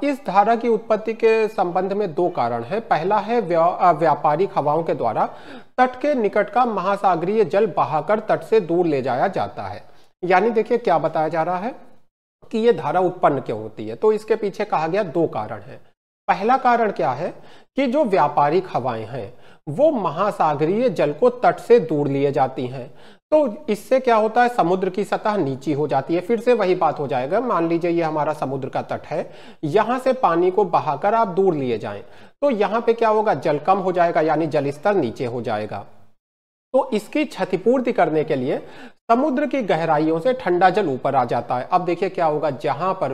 इस धारा की उत्पत्ति के संबंध में 2 कारण हैं। पहला है व्यापारिक हवाओं के द्वारा तट के निकट का महासागरीय जल बहाकर तट से दूर ले जाया जाता है। यानी देखिए क्या बताया जा रहा है कि ये धारा उत्पन्न क्यों होती है? तो इसके पीछे कहा गया 2 कारण है। पहला कारण क्या है कि जो व्यापारिक हवाएं हैं वो महासागरीय जल को तट से दूर लिए जाती हैं। तो इससे क्या होता है? समुद्र की सतह नीची हो जाती है। फिर से वही बात हो जाएगा, मान लीजिए ये हमारा समुद्र का तट है, यहां से पानी को बहाकर आप दूर लिए जाएं तो यहां पे क्या होगा? जल कम हो जाएगा, यानी जल स्तर नीचे हो जाएगा। तो इसकी क्षतिपूर्ति करने के लिए समुद्र की गहराइयों से ठंडा जल ऊपर आ जाता है। अब देखिए क्या होगा, जहां पर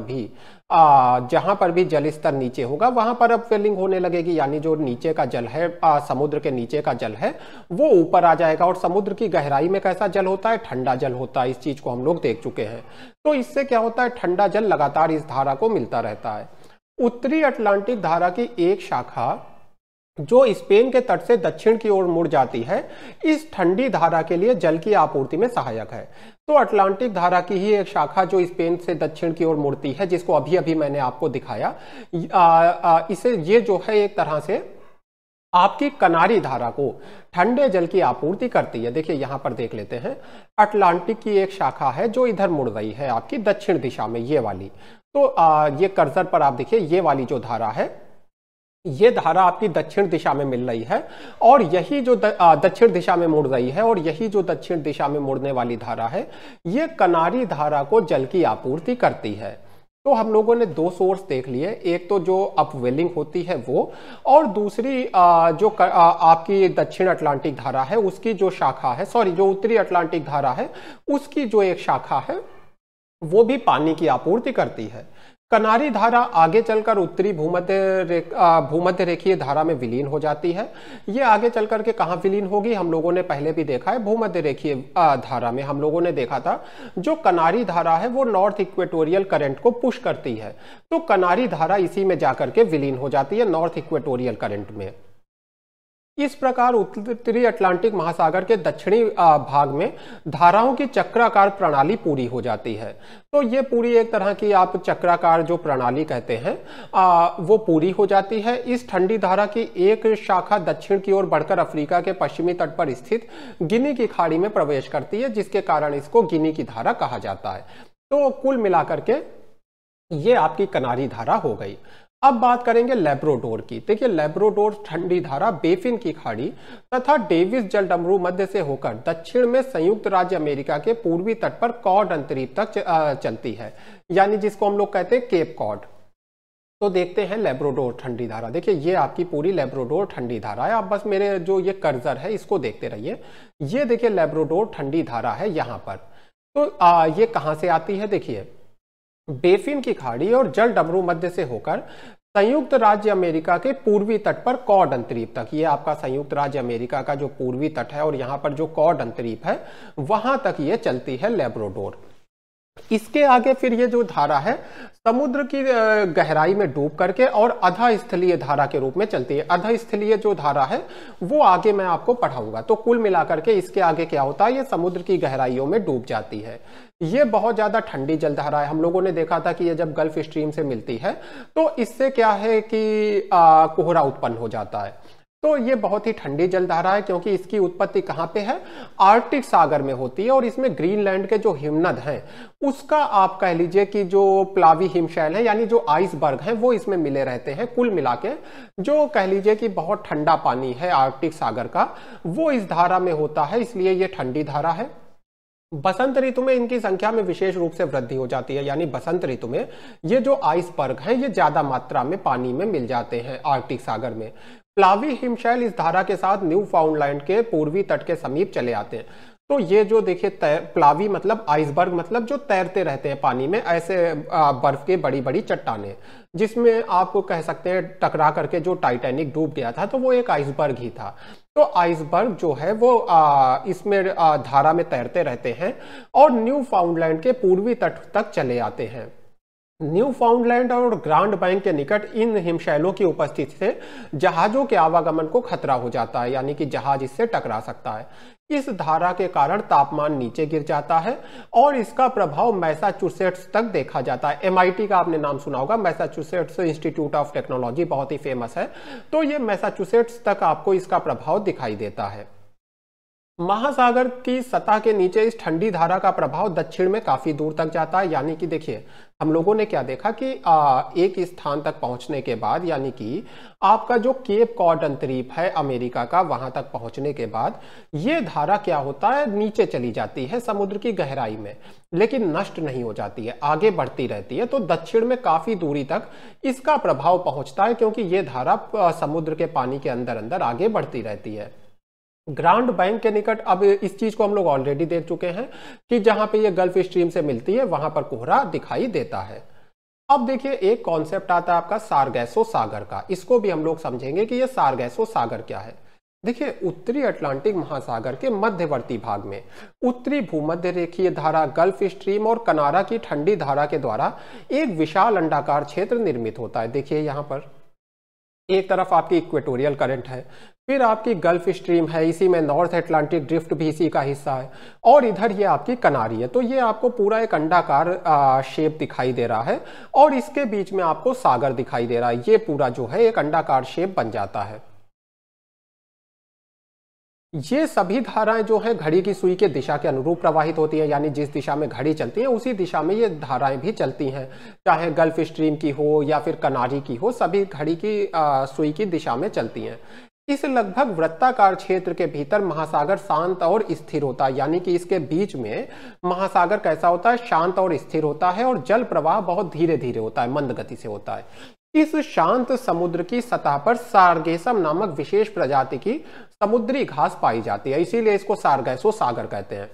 भी जल स्तर नीचे होगा वहां पर अब फिलिंग होने लगेगी, यानी जो नीचे का जल है, समुद्र के नीचे का जल है वो ऊपर आ जाएगा। और समुद्र की गहराई में कैसा जल होता है? ठंडा जल होता है। इस चीज को हम लोग देख चुके हैं। तो इससे क्या होता है? ठंडा जल लगातार इस धारा को मिलता रहता है। उत्तरी अटलांटिक धारा की एक शाखा जो स्पेन के तट से दक्षिण की ओर मुड़ जाती है, इस ठंडी धारा के लिए जल की आपूर्ति में सहायक है। तो अटलांटिक धारा की ही एक शाखा जो स्पेन से दक्षिण की ओर मुड़ती है, जिसको अभी अभी मैंने आपको दिखाया, इसे ये जो है एक तरह से आपकी कनारी धारा को ठंडे जल की आपूर्ति करती है। देखिए यहां पर देख लेते हैं, अटलांटिक की एक शाखा है जो इधर मुड़ रही है आपकी दक्षिण दिशा में, ये वाली। तो ये कर्सर पर आप देखिए, ये वाली जो धारा है ये धारा आपकी दक्षिण दिशा में मिल रही है और यही जो दक्षिण दिशा में मुड़ रही है और यही जो दक्षिण दिशा में मुड़ने वाली धारा है ये कनारी धारा को जल की आपूर्ति करती है। तो हम लोगों ने 2 सोर्स देख लिए, एक तो जो अपवेलिंग होती है वो, और दूसरी जो आपकी दक्षिण अटलांटिक धारा है उसकी जो शाखा है, जो उत्तरी अटलांटिक धारा है उसकी जो एक शाखा है वो भी पानी की आपूर्ति करती है। कनारी धारा आगे चलकर उत्तरी भूमध्य रेखीय धारा में विलीन हो जाती है। ये आगे चलकर के कहाँ विलीन होगी? हम लोगों ने पहले भी देखा है, भूमध्य रेखीय धारा में। हम लोगों ने देखा था जो कनारी धारा है वो नॉर्थ इक्वेटोरियल करंट को पुश करती है, तो कनारी धारा इसी में जाकर के विलीन हो जाती है, नॉर्थ इक्वेटोरियल करंट में। इस प्रकार उत्तरी अटलांटिक महासागर के दक्षिणी भाग में धाराओं की चक्राकार प्रणाली पूरी हो जाती है। तो ये पूरी एक तरह की आप चक्राकार जो प्रणाली कहते हैं वो पूरी हो जाती है। इस ठंडी धारा की एक शाखा दक्षिण की ओर बढ़कर अफ्रीका के पश्चिमी तट पर स्थित गिनी की खाड़ी में प्रवेश करती है, जिसके कारण इसको गिनी की धारा कहा जाता है। तो कुल मिलाकर के ये आपकी कनारी धारा हो गई। अब बात करेंगे लैब्राडोर की। देखिए लैब्राडोर ठंडी धारा बेफिन की खाड़ी तथा डेविस जलडमरू मध्य से होकर दक्षिण में संयुक्त राज्य अमेरिका के पूर्वी तट पर कॉड अंतरीप तक चलती है, यानी जिसको हम लोग कहते हैं केप कॉड। तो देखते हैं लैब्राडोर ठंडी धारा। देखिए ये आपकी पूरी लैब्राडोर ठंडी धारा है। आप बस मेरे जो ये कर्सर है इसको देखते रहिए। ये देखिए लैब्राडोर ठंडी धारा है यहाँ पर। तो ये कहाँ से आती है? देखिए बेफिन की खाड़ी और जल डमरू मध्य से होकर संयुक्त राज्य अमेरिका के पूर्वी तट पर कॉर्ड अंतरीप तक, ये आपका संयुक्त राज्य अमेरिका का जो पूर्वी तट है और यहाँ पर जो कॉर्ड अंतरीप है वहां तक ये चलती है लैब्राडोर। इसके आगे फिर ये जो धारा है समुद्र की गहराई में डूब करके और अधा स्थलीय धारा के रूप में चलती है। अधा स्थलीय जो धारा है वो आगे मैं आपको पढ़ाऊंगा। तो कुल मिलाकर के इसके आगे क्या होता है, ये समुद्र की गहराइयों में डूब जाती है। ये बहुत ज्यादा ठंडी जलधारा है। हम लोगों ने देखा था कि ये जब गल्फ स्ट्रीम से मिलती है तो इससे क्या है कि कोहरा उत्पन्न हो जाता है। तो ये बहुत ही ठंडी जलधारा है क्योंकि इसकी उत्पत्ति कहाँ पे है? आर्कटिक सागर में होती है और इसमें ग्रीनलैंड के जो हिमनद हैं उसका आप कह लीजिए कि जो प्लावी हिमशैल है यानी जो आइसबर्ग हैं वो इसमें मिले रहते हैं। कुल मिला के जो कह लीजिए कि बहुत ठंडा पानी है आर्कटिक सागर का वो इस धारा में होता है, इसलिए ये ठंडी धारा है। बसंत ऋतु में इनकी संख्या में विशेष रूप से वृद्धि हो जाती है, यानी बसंत ऋतु में ये जो आइसबर्ग हैं ये ज्यादा मात्रा में पानी में मिल जाते हैं आर्कटिक सागर में। प्लावी हिमशैल इस धारा के साथ न्यू फाउंडलैंड के पूर्वी तट के समीप चले आते हैं। तो ये जो देखिए प्लावी मतलब आइसबर्ग मतलब जो तैरते रहते हैं पानी में, ऐसे बर्फ के बड़ी बड़ी चट्टानें, जिसमें आपको कह सकते हैं टकरा करके जो टाइटैनिक डूब गया था तो वो एक आइसबर्ग ही था। तो आइसबर्ग जो है वो इसमें धारा में तैरते रहते हैं और न्यू फाउंडलैंड के पूर्वी तट तक चले आते हैं। न्यू फाउंडलैंड और ग्रांड बैंक के निकट इन हिमशैलों की उपस्थिति से जहाजों के आवागमन को खतरा हो जाता है, यानी कि जहाज इससे टकरा सकता है। इस धारा के कारण तापमान नीचे गिर जाता है और इसका प्रभाव मैसाचुसेट्स तक देखा जाता है। MIT का आपने नाम सुना होगा, मैसाचुसेट्स इंस्टीट्यूट ऑफ टेक्नोलॉजी, बहुत ही फेमस है। तो ये मैसाचुसेट्स तक आपको इसका प्रभाव दिखाई देता है। महासागर की सतह के नीचे इस ठंडी धारा का प्रभाव दक्षिण में काफी दूर तक जाता है, यानी कि देखिए हम लोगों ने क्या देखा कि एक स्थान तक पहुंचने के बाद, यानी कि आपका जो केप कॉड अंतरीप है अमेरिका का, वहां तक पहुंचने के बाद ये धारा क्या होता है, नीचे चली जाती है समुद्र की गहराई में, लेकिन नष्ट नहीं हो जाती है, आगे बढ़ती रहती है। तो दक्षिण में काफी दूरी तक इसका प्रभाव पहुंचता है क्योंकि ये धारा समुद्र के पानी के अंदर अंदर आगे बढ़ती रहती है। ग्रांड बैंक के निकट, अब इस चीज को हम लोग ऑलरेडी देख चुके हैं कि जहां पे ये गल्फ स्ट्रीम से मिलती है वहां पर कोहरा दिखाई देता है। अब देखिए एक कॉन्सेप्ट आता है आपका सारगैसो सागर का, इसको भी हम लोग समझेंगे कि ये सारगैसो सागर क्या है। देखिए उत्तरी अटलांटिक महासागर के मध्यवर्ती भाग में उत्तरी भूमध्य रेखीय धारा गल्फ स्ट्रीम और कनारा की ठंडी धारा के द्वारा एक विशाल अंडाकार क्षेत्र निर्मित होता है। देखिए यहाँ पर एक तरफ आपकी इक्वेटोरियल करंट है, फिर आपकी गल्फ स्ट्रीम है, इसी में नॉर्थ अटलांटिक ड्रिफ्ट भी इसी का हिस्सा है, और इधर ये आपकी कनारी है। तो ये आपको पूरा एक अंडाकार शेप दिखाई दे रहा है और इसके बीच में आपको सागर दिखाई दे रहा है। ये पूरा जो है एक अंडाकार शेप बन जाता है। ये सभी धाराएं जो है घड़ी की सुई के दिशा के अनुरूप प्रवाहित होती हैं, यानी जिस दिशा में घड़ी चलती है उसी दिशा में ये धाराएं भी चलती हैं, चाहे गल्फ स्ट्रीम की हो या फिर कनारी की हो, सभी घड़ी की सुई की दिशा में चलती हैं। इस लगभग वृत्ताकार क्षेत्र के भीतर महासागर शांत और स्थिर होता है, यानी कि इसके बीच में महासागर कैसा होता है, शांत और स्थिर होता है और जल प्रवाह बहुत धीरे धीरे होता है, मंद गति से होता है। इस शांत समुद्र की सतह पर सारगेसम नामक विशेष प्रजाति की समुद्री घास पाई जाती है, इसीलिए इसको सारगैसो सागर कहते हैं।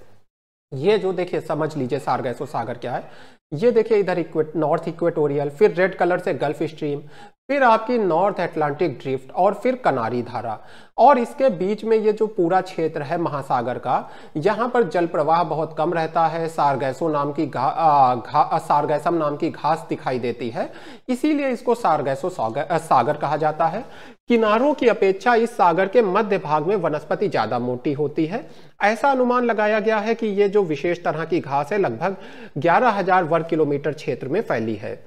ये जो देखिए समझ लीजिए सारगैसो सागर क्या है। ये देखिए इधर नॉर्थ इक्वेटोरियल, फिर रेड कलर से गल्फ स्ट्रीम, फिर आपकी नॉर्थ अटलांटिक ड्रिफ्ट और फिर कनारी धारा, और इसके बीच में ये जो पूरा क्षेत्र है महासागर का, यहाँ पर जल प्रवाह बहुत कम रहता है। सारगैसम नाम की घास दिखाई देती है, इसीलिए इसको सारगैसो सागर कहा जाता है। किनारों की अपेक्षा इस सागर के मध्य भाग में वनस्पति ज्यादा मोटी होती है। ऐसा अनुमान लगाया गया है कि ये जो विशेष तरह की घास है लगभग 11,000 वर्ग किलोमीटर क्षेत्र में फैली है,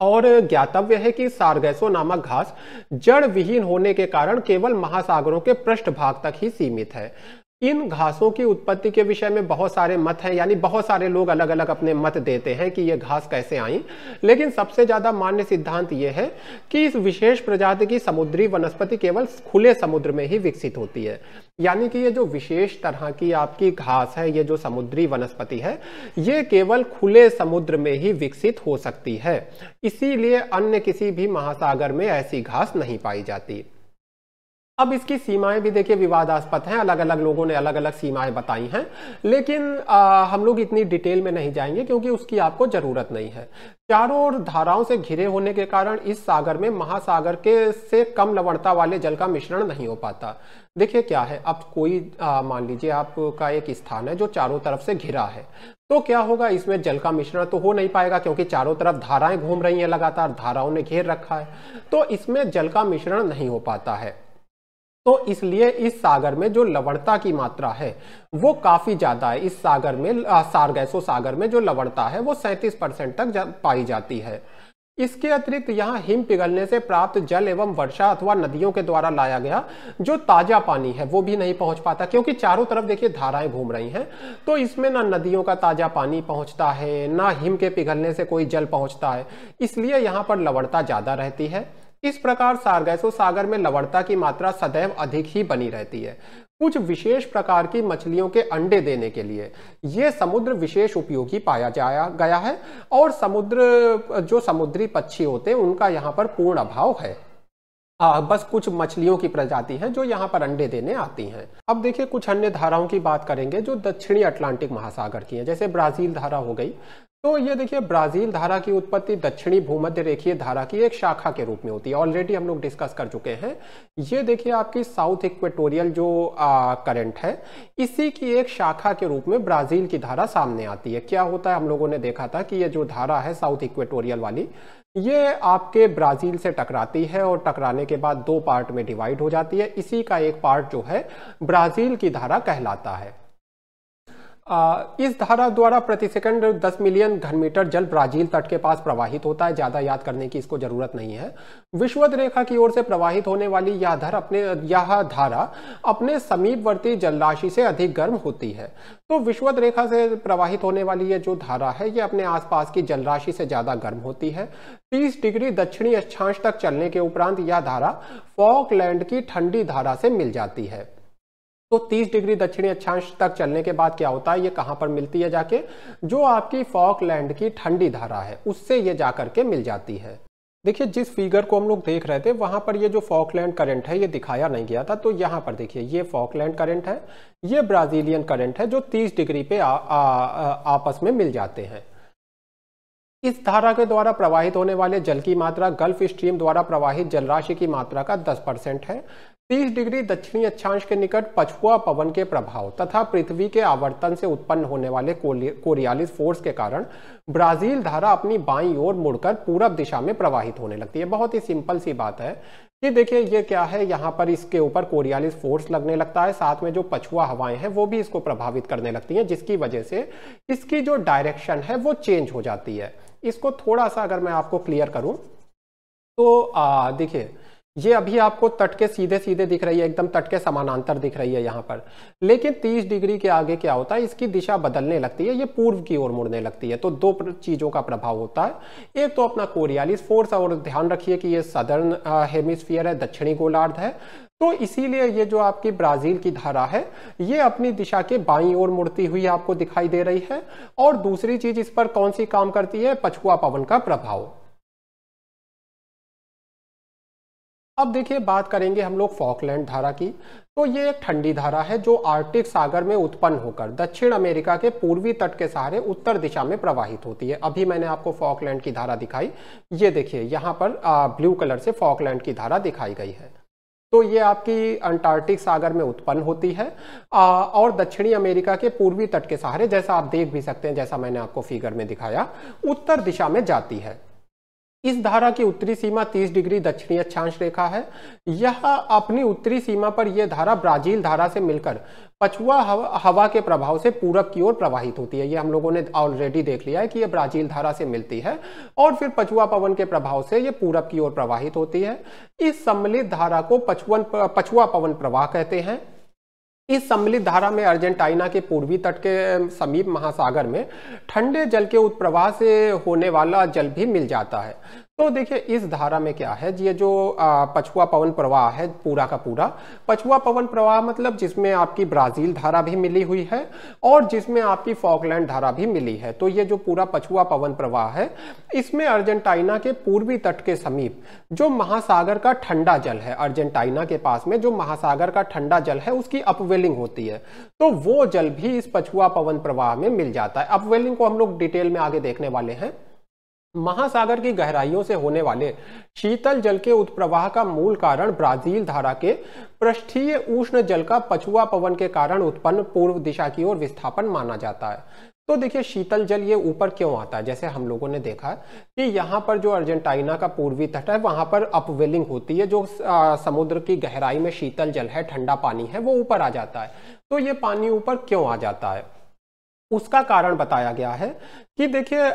और ज्ञातव्य है कि सारगैसो नामक घास जड़ विहीन होने के कारण केवल महासागरों के पृष्ठभाग तक ही सीमित है। इन घासों की उत्पत्ति के विषय में बहुत सारे मत हैं, यानी बहुत सारे लोग अलग अलग अपने मत देते हैं कि ये घास कैसे आई, लेकिन सबसे ज्यादा मान्य सिद्धांत ये है कि इस विशेष प्रजाति की समुद्री वनस्पति केवल खुले समुद्र में ही विकसित होती है। यानी कि ये जो विशेष तरह की आपकी घास है, ये जो समुद्री वनस्पति है, ये केवल खुले समुद्र में ही विकसित हो सकती है। इसीलिए अन्य किसी भी महासागर में ऐसी घास नहीं पाई जाती। अब इसकी सीमाएं भी देखिए विवादास्पद हैं, अलग अलग लोगों ने अलग अलग सीमाएं बताई हैं, लेकिन हम लोग इतनी डिटेल में नहीं जाएंगे क्योंकि उसकी आपको जरूरत नहीं है। चारों ओर धाराओं से घिरे होने के कारण इस सागर में महासागर के से कम लवणता वाले जल का मिश्रण नहीं हो पाता। देखिए क्या है, अब कोई मान लीजिए आपका एक स्थान है जो चारों तरफ से घिरा है, तो क्या होगा, इसमें जल का मिश्रण तो हो नहीं पाएगा क्योंकि चारों तरफ धाराएं घूम रही हैं, लगातार धाराओं ने घेर रखा है, तो इसमें जल का मिश्रण नहीं हो पाता है। तो इसलिए इस सागर में जो लवणता की मात्रा है वो काफी ज्यादा है। इस सागर में सारगैसो सागर में जो लवणता है वो 37% तक पाई जाती है। इसके अतिरिक्त यहाँ हिम पिघलने से प्राप्त जल एवं वर्षा अथवा नदियों के द्वारा लाया गया जो ताजा पानी है वो भी नहीं पहुंच पाता, क्योंकि चारों तरफ देखिए धाराएं घूम रही हैं, तो इसमें ना नदियों का ताजा पानी पहुंचता है, ना हिम के पिघलने से कोई जल पहुंचता है, इसलिए यहाँ पर लवणता ज्यादा रहती है। इस प्रकार सारगैसो सागर में लवणता की मात्रा सदैव अधिक ही बनी रहती है। कुछ विशेष प्रकार की मछलियों के अंडे देने के लिए यह समुद्र विशेष उपयोगी पाया गया है, और जो समुद्री पक्षी होते हैं उनका यहाँ पर पूर्ण अभाव है। बस कुछ मछलियों की प्रजाति हैं जो यहाँ पर अंडे देने आती हैं। अब देखिए कुछ अन्य धाराओं की बात करेंगे जो दक्षिणी अटलांटिक महासागर की हैं, जैसे ब्राजील धारा हो गई। तो ये देखिए ब्राजील धारा की उत्पत्ति दक्षिणी भूमध्य रेखीय धारा की एक शाखा के रूप में होती है, ऑलरेडी हम लोग डिस्कस कर चुके हैं। ये देखिए आपकी साउथ इक्वेटोरियल जो करंट है, इसी की एक शाखा के रूप में ब्राजील की धारा सामने आती है। क्या होता है, हम लोगों ने देखा था कि ये जो धारा है साउथ इक्वेटोरियल वाली, ये आपके ब्राजील से टकराती है और टकराने के बाद दो पार्ट में डिवाइड हो जाती है। इसी का एक पार्ट जो है ब्राजील की धारा कहलाता है। इस धारा द्वारा प्रति सेकंड 10 मिलियन घनमीटर जल ब्राजील तट के पास प्रवाहित होता है। ज्यादा याद करने की इसको जरूरत नहीं है। विषुवत रेखा की ओर से प्रवाहित होने वाली यह धारा अपने समीपवर्ती जलराशि से अधिक गर्म होती है। तो विषुवत रेखा से प्रवाहित होने वाली ये जो धारा है ये अपने आसपास की जलराशि से ज्यादा गर्म होती है। 30 डिग्री दक्षिणी अक्षांश तक चलने के उपरांत यह धारा फॉकलैंड की ठंडी धारा से मिल जाती है। तो 30 डिग्री दक्षिणी अक्षांश तक चलने के बाद क्या होता है, ये कहां पर मिलती है जाके, जो आपकी फॉकलैंड की ठंडी धारा है उससे ये जाकर के मिल जाती है। देखिए जिस फिगर को हम लोग देख रहे थे वहां पर ये जो फॉकलैंड करंट है ये दिखाया नहीं गया था, तो यहां पर देखिए ये फॉकलैंड करंट है, ये ब्राजीलियन करंट है जो 30 डिग्री पे आपस में मिल जाते हैं। इस धारा के द्वारा प्रवाहित होने वाले जल की मात्रा गल्फ स्ट्रीम द्वारा प्रवाहित जलराशि की मात्रा का 10% है। 30 डिग्री दक्षिणी अक्षांश के निकट पछुआ पवन के प्रभाव तथा पृथ्वी के आवर्तन से उत्पन्न होने वाले कोरियालिस फोर्स के कारण ब्राजील धारा अपनी बाईं ओर मुड़कर पूरब दिशा में प्रवाहित होने लगती है। बहुत ही सिंपल सी बात है कि देखिए ये क्या है, यहाँ पर इसके ऊपर कोरियालिस फोर्स लगने लगता है, साथ में जो पछुआ हवाएं हैं वो भी इसको प्रभावित करने लगती हैं, जिसकी वजह से इसकी जो डायरेक्शन है वो चेंज हो जाती है। इसको थोड़ा सा अगर मैं आपको क्लियर करूं तो देखिए ये अभी आपको तट के सीधे सीधे दिख रही है, एकदम तट के समानांतर दिख रही है यहाँ पर, लेकिन 30 डिग्री के आगे क्या होता है, इसकी दिशा बदलने लगती है, ये पूर्व की ओर मुड़ने लगती है। तो दो चीजों का प्रभाव होता है, एक तो अपना कोरियालिस फोर्स, और ध्यान रखिए कि ये सदर्न हेमिस्फीयर है, दक्षिणी गोलार्ध है, तो इसीलिए ये जो आपकी ब्राजील की धारा है ये अपनी दिशा के बाईं ओर मुड़ती हुई आपको दिखाई दे रही है। और दूसरी चीज इस पर कौन सी काम करती है, पछुआ पवन का प्रभाव। अब देखिए बात करेंगे हम लोग फॉकलैंड धारा की। तो ये एक ठंडी धारा है जो आर्कटिक सागर में उत्पन्न होकर दक्षिण अमेरिका के पूर्वी तट के सहारे उत्तर दिशा में प्रवाहित होती है। अभी मैंने आपको फॉकलैंड की धारा दिखाई, ये देखिए यहाँ पर ब्लू कलर से फॉकलैंड की धारा दिखाई गई है। तो ये आपकी अंटार्कटिक सागर में उत्पन्न होती है और दक्षिणी अमेरिका के पूर्वी तट के सहारे, जैसा आप देख भी सकते हैं, जैसा मैंने आपको फिगर में दिखाया, उत्तर दिशा में जाती है। इस धारा की उत्तरी सीमा 30 डिग्री दक्षिणी अक्षांश रेखा है। यह अपनी उत्तरी सीमा पर यह धारा ब्राजील धारा से मिलकर पछुआ हवा के प्रभाव से पूरब की ओर प्रवाहित होती है। ये हम लोगों ने ऑलरेडी देख लिया है कि यह ब्राजील धारा से मिलती है और फिर पछुआ पवन के प्रभाव से यह पूरब की ओर प्रवाहित होती है। इस सम्मिलित धारा को पछुआ पवन प्रवाह कहते हैं। इस सम्मिलित धारा में अर्जेंटीना के पूर्वी तट के समीप महासागर में ठंडे जल के उत्प्रवाह से होने वाला जल भी मिल जाता है। तो देखिए इस धारा में क्या है, ये जो पछुआ पवन प्रवाह है पूरा का पूरा, पछुआ पवन प्रवाह मतलब जिसमें आपकी ब्राजील धारा भी मिली हुई है और जिसमें आपकी फॉकलैंड धारा भी मिली है। तो ये जो पूरा पछुआ पवन प्रवाह है, इसमें अर्जेंटीना के पूर्वी तट के समीप जो महासागर का ठंडा जल है, अर्जेंटीना के पास में जो महासागर का ठंडा जल है उसकी अपवेलिंग होती है, तो वो जल भी इस पछुआ पवन प्रवाह में मिल जाता है। अपवेलिंग को हम लोग डिटेल में आगे देखने वाले हैं। महासागर की गहराइयों से होने वाले शीतल जल के उत्प्रवाह का मूल कारण ब्राजील धारा के पृष्ठीय उष्ण जल का पछुआ पवन के कारण उत्पन्न पूर्व दिशा की ओर विस्थापन माना जाता है। तो देखिए शीतल जल ये ऊपर क्यों आता है, जैसे हम लोगों ने देखा कि यहाँ पर जो अर्जेंटीना का पूर्वी तट है वहां पर अपवेलिंग होती है, जो समुद्र की गहराई में शीतल जल है, ठंडा पानी है, वो ऊपर आ जाता है। तो ये पानी ऊपर क्यों आ जाता है, उसका कारण बताया गया है कि देखिए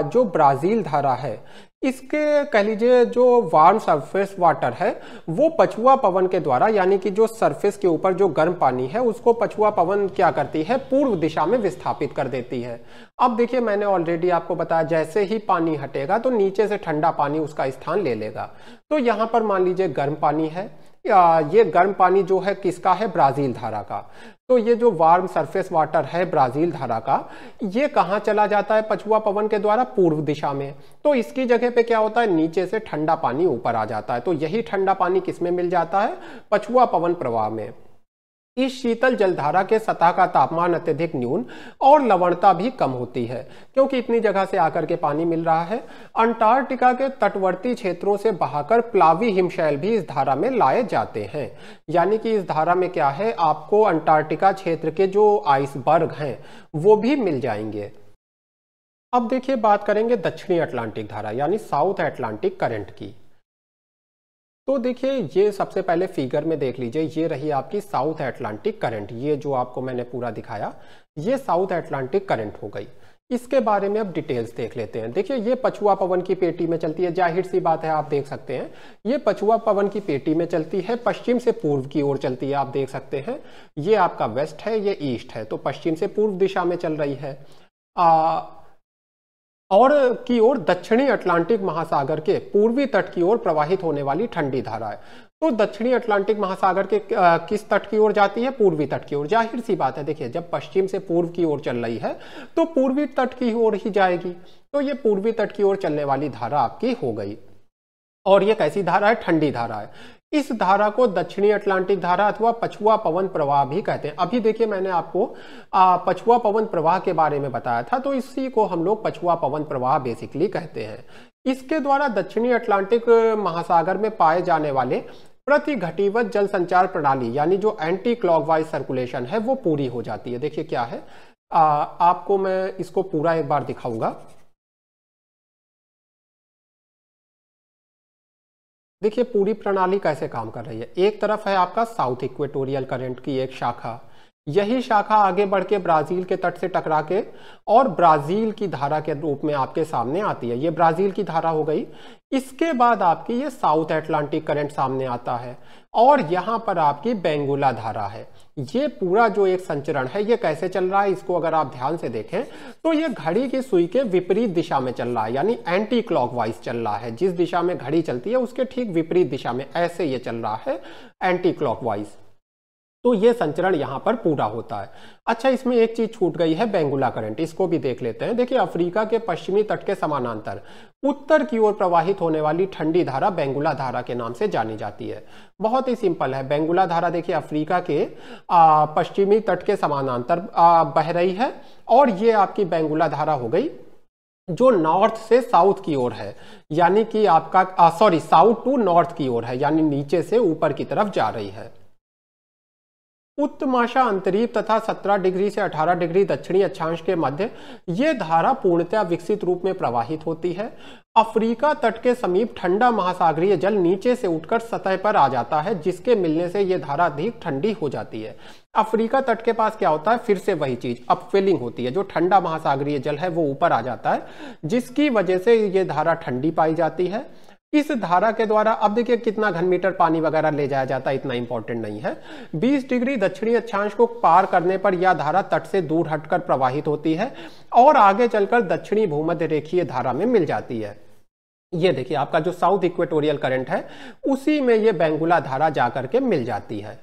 जो ब्राजील धारा है इसके कह लीजिए जो वार्म सरफेस वाटर है वो पछुआ पवन के द्वारा, यानी कि जो सरफेस के ऊपर जो गर्म पानी है उसको पछुआ पवन क्या करती है, पूर्व दिशा में विस्थापित कर देती है। अब देखिए मैंने ऑलरेडी आपको बताया जैसे ही पानी हटेगा तो नीचे से ठंडा पानी उसका स्थान ले लेगा। तो यहाँ पर मान लीजिए गर्म पानी है, ये गर्म पानी जो है किसका है, ब्राजील धारा का। तो ये जो वार्म सरफेस वाटर है ब्राजील धारा का, ये कहाँ चला जाता है पछुआ पवन के द्वारा, पूर्व दिशा में। तो इसकी जगह पे क्या होता है, नीचे से ठंडा पानी ऊपर आ जाता है। तो यही ठंडा पानी किसमें मिल जाता है, पछुआ पवन प्रवाह में। इस शीतल जलधारा के सतह का तापमान अत्यधिक न्यून और लवणता भी कम होती है क्योंकि इतनी जगह से आकर के पानी मिल रहा है। अंटार्कटिका के तटवर्ती क्षेत्रों से बहाकर प्लावी हिमशैल भी इस धारा में लाए जाते हैं, यानी कि इस धारा में क्या है, आपको अंटार्कटिका क्षेत्र के जो आइसबर्ग हैं वो भी मिल जाएंगे। अब देखिए बात करेंगे दक्षिणी अटलांटिक धारा यानी साउथ अटलांटिक करंट की। तो देखिए ये सबसे पहले फिगर में देख लीजिए, ये रही आपकी साउथ अटलांटिक करंट। ये जो आपको मैंने पूरा दिखाया ये साउथ अटलांटिक करंट हो गई। इसके बारे में अब डिटेल्स देख लेते हैं। देखिए ये पछुआ पवन की पेटी में चलती है, जाहिर सी बात है आप देख सकते हैं ये पछुआ पवन की पेटी में चलती है, पश्चिम से पूर्व की ओर चलती है। आप देख सकते हैं ये आपका वेस्ट है, ये ईस्ट है, तो पश्चिम से पूर्व दिशा में चल रही है। और की ओर दक्षिणी अटलांटिक महासागर के पूर्वी तट की ओर प्रवाहित होने वाली ठंडी धारा है। तो दक्षिणी अटलांटिक महासागर के किस तट की ओर जाती है, पूर्वी तट की ओर। जाहिर सी बात है, देखिए जब पश्चिम से पूर्व की ओर चल रही है तो पूर्वी तट की ओर ही जाएगी। तो ये पूर्वी तट की ओर चलने वाली धारा आपकी हो गई। और ये कैसी धारा है, ठंडी धारा है। इस धारा को दक्षिणी अटलांटिक धारा अथवा पछुआ पवन प्रवाह भी कहते हैं। अभी देखिए मैंने आपको पछुआ पवन प्रवाह के बारे में बताया था, तो इसी को हम लोग पछुआ पवन प्रवाह बेसिकली कहते हैं। इसके द्वारा दक्षिणी अटलांटिक महासागर में पाए जाने वाले प्रतिघटीवत जल संचार प्रणाली यानी जो एंटी क्लॉकवाइज सर्कुलेशन है वो पूरी हो जाती है। देखिए क्या है, आपको मैं इसको पूरा एक बार दिखाऊंगा। देखिए पूरी प्रणाली कैसे काम कर रही है। एक तरफ है आपका साउथ इक्वेटोरियल करंट की एक शाखा, यही शाखा आगे बढ़ के ब्राजील के तट से टकरा के और ब्राजील की धारा के रूप में आपके सामने आती है। ये ब्राजील की धारा हो गई। इसके बाद आपकी ये साउथ अटलांटिक करंट सामने आता है और यहाँ पर आपकी बेंगुला धारा है। ये पूरा जो एक संचरण है ये कैसे चल रहा है, इसको अगर आप ध्यान से देखें तो ये घड़ी की सुई के विपरीत दिशा में चल रहा है, यानी एंटी क्लॉकवाइज चल रहा है। जिस दिशा में घड़ी चलती है उसके ठीक विपरीत दिशा में ऐसे ये चल रहा है एंटी क्लॉकवाइज। तो ये संचरण यहाँ पर पूरा होता है। अच्छा, इसमें एक चीज छूट गई है, बेंगुला करंट, इसको भी देख लेते हैं। देखिए अफ्रीका के पश्चिमी तट के समानांतर उत्तर की ओर प्रवाहित होने वाली ठंडी धारा बेंगुला धारा के नाम से जानी जाती है। बहुत ही सिंपल है, बेंगुला धारा देखिए अफ्रीका के पश्चिमी तट के समानांतर बह रही है और ये आपकी बेंगुला धारा हो गई जो नॉर्थ से साउथ की ओर है, यानी कि आपका साउथ टू नॉर्थ की ओर है, यानी नीचे से ऊपर की तरफ जा रही है। उत्तमाशा अंतरीप तथा 17 डिग्री से 18 डिग्री दक्षिणी अक्षांश के मध्य ये धारा पूर्णतः विकसित रूप में प्रवाहित होती है। अफ्रीका तट के समीप ठंडा महासागरीय जल नीचे से उठकर सतह पर आ जाता है, जिसके मिलने से ये धारा अधिक ठंडी हो जाती है। अफ्रीका तट के पास क्या होता है, फिर से वही चीज अपवेलिंग होती है, जो ठंडा महासागरीय जल है वो ऊपर आ जाता है, जिसकी वजह से ये धारा ठंडी पाई जाती है। इस धारा के द्वारा अब देखिए कितना घन मीटर पानी वगैरह ले जाया जाता है, इतना इंपॉर्टेंट नहीं है। 20 डिग्री दक्षिणी अक्षांश को पार करने पर यह धारा तट से दूर हटकर प्रवाहित होती है और आगे चलकर दक्षिणी भूमध्य रेखीय धारा में मिल जाती है। ये देखिए आपका जो साउथ इक्वेटोरियल करंट है उसी में ये बेंगुला धारा जाकर के मिल जाती है।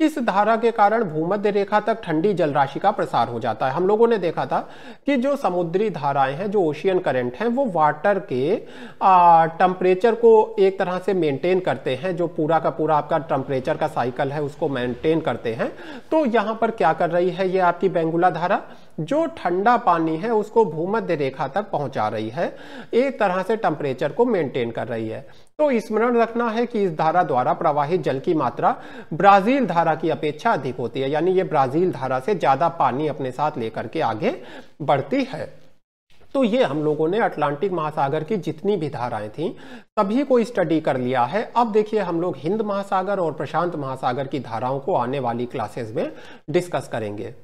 इस धारा के कारण भूमध्य रेखा तक ठंडी जल राशि का प्रसार हो जाता है। हम लोगों ने देखा था कि जो समुद्री धाराएं हैं, जो ओशियन करंट हैं, वो वाटर के टेम्परेचर को एक तरह से मेंटेन करते हैं, जो पूरा का पूरा आपका टेम्परेचर का साइकिल है उसको मेंटेन करते हैं। तो यहाँ पर क्या कर रही है ये आपकी बेंगुला धारा, जो ठंडा पानी है उसको भूमध्य रेखा तक पहुंचा रही है, एक तरह से टेम्परेचर को मेंटेन कर रही है। तो स्मरण रखना है कि इस धारा द्वारा प्रवाहित जल की मात्रा ब्राजील धारा की अपेक्षा अधिक होती है, यानी ये ब्राजील धारा से ज्यादा पानी अपने साथ लेकर के आगे बढ़ती है। तो ये हम लोगों ने अटलांटिक महासागर की जितनी भी धाराएं थी सभी को स्टडी कर लिया है। अब देखिए हम लोग हिंद महासागर और प्रशांत महासागर की धाराओं को आने वाली क्लासेस में डिस्कस करेंगे।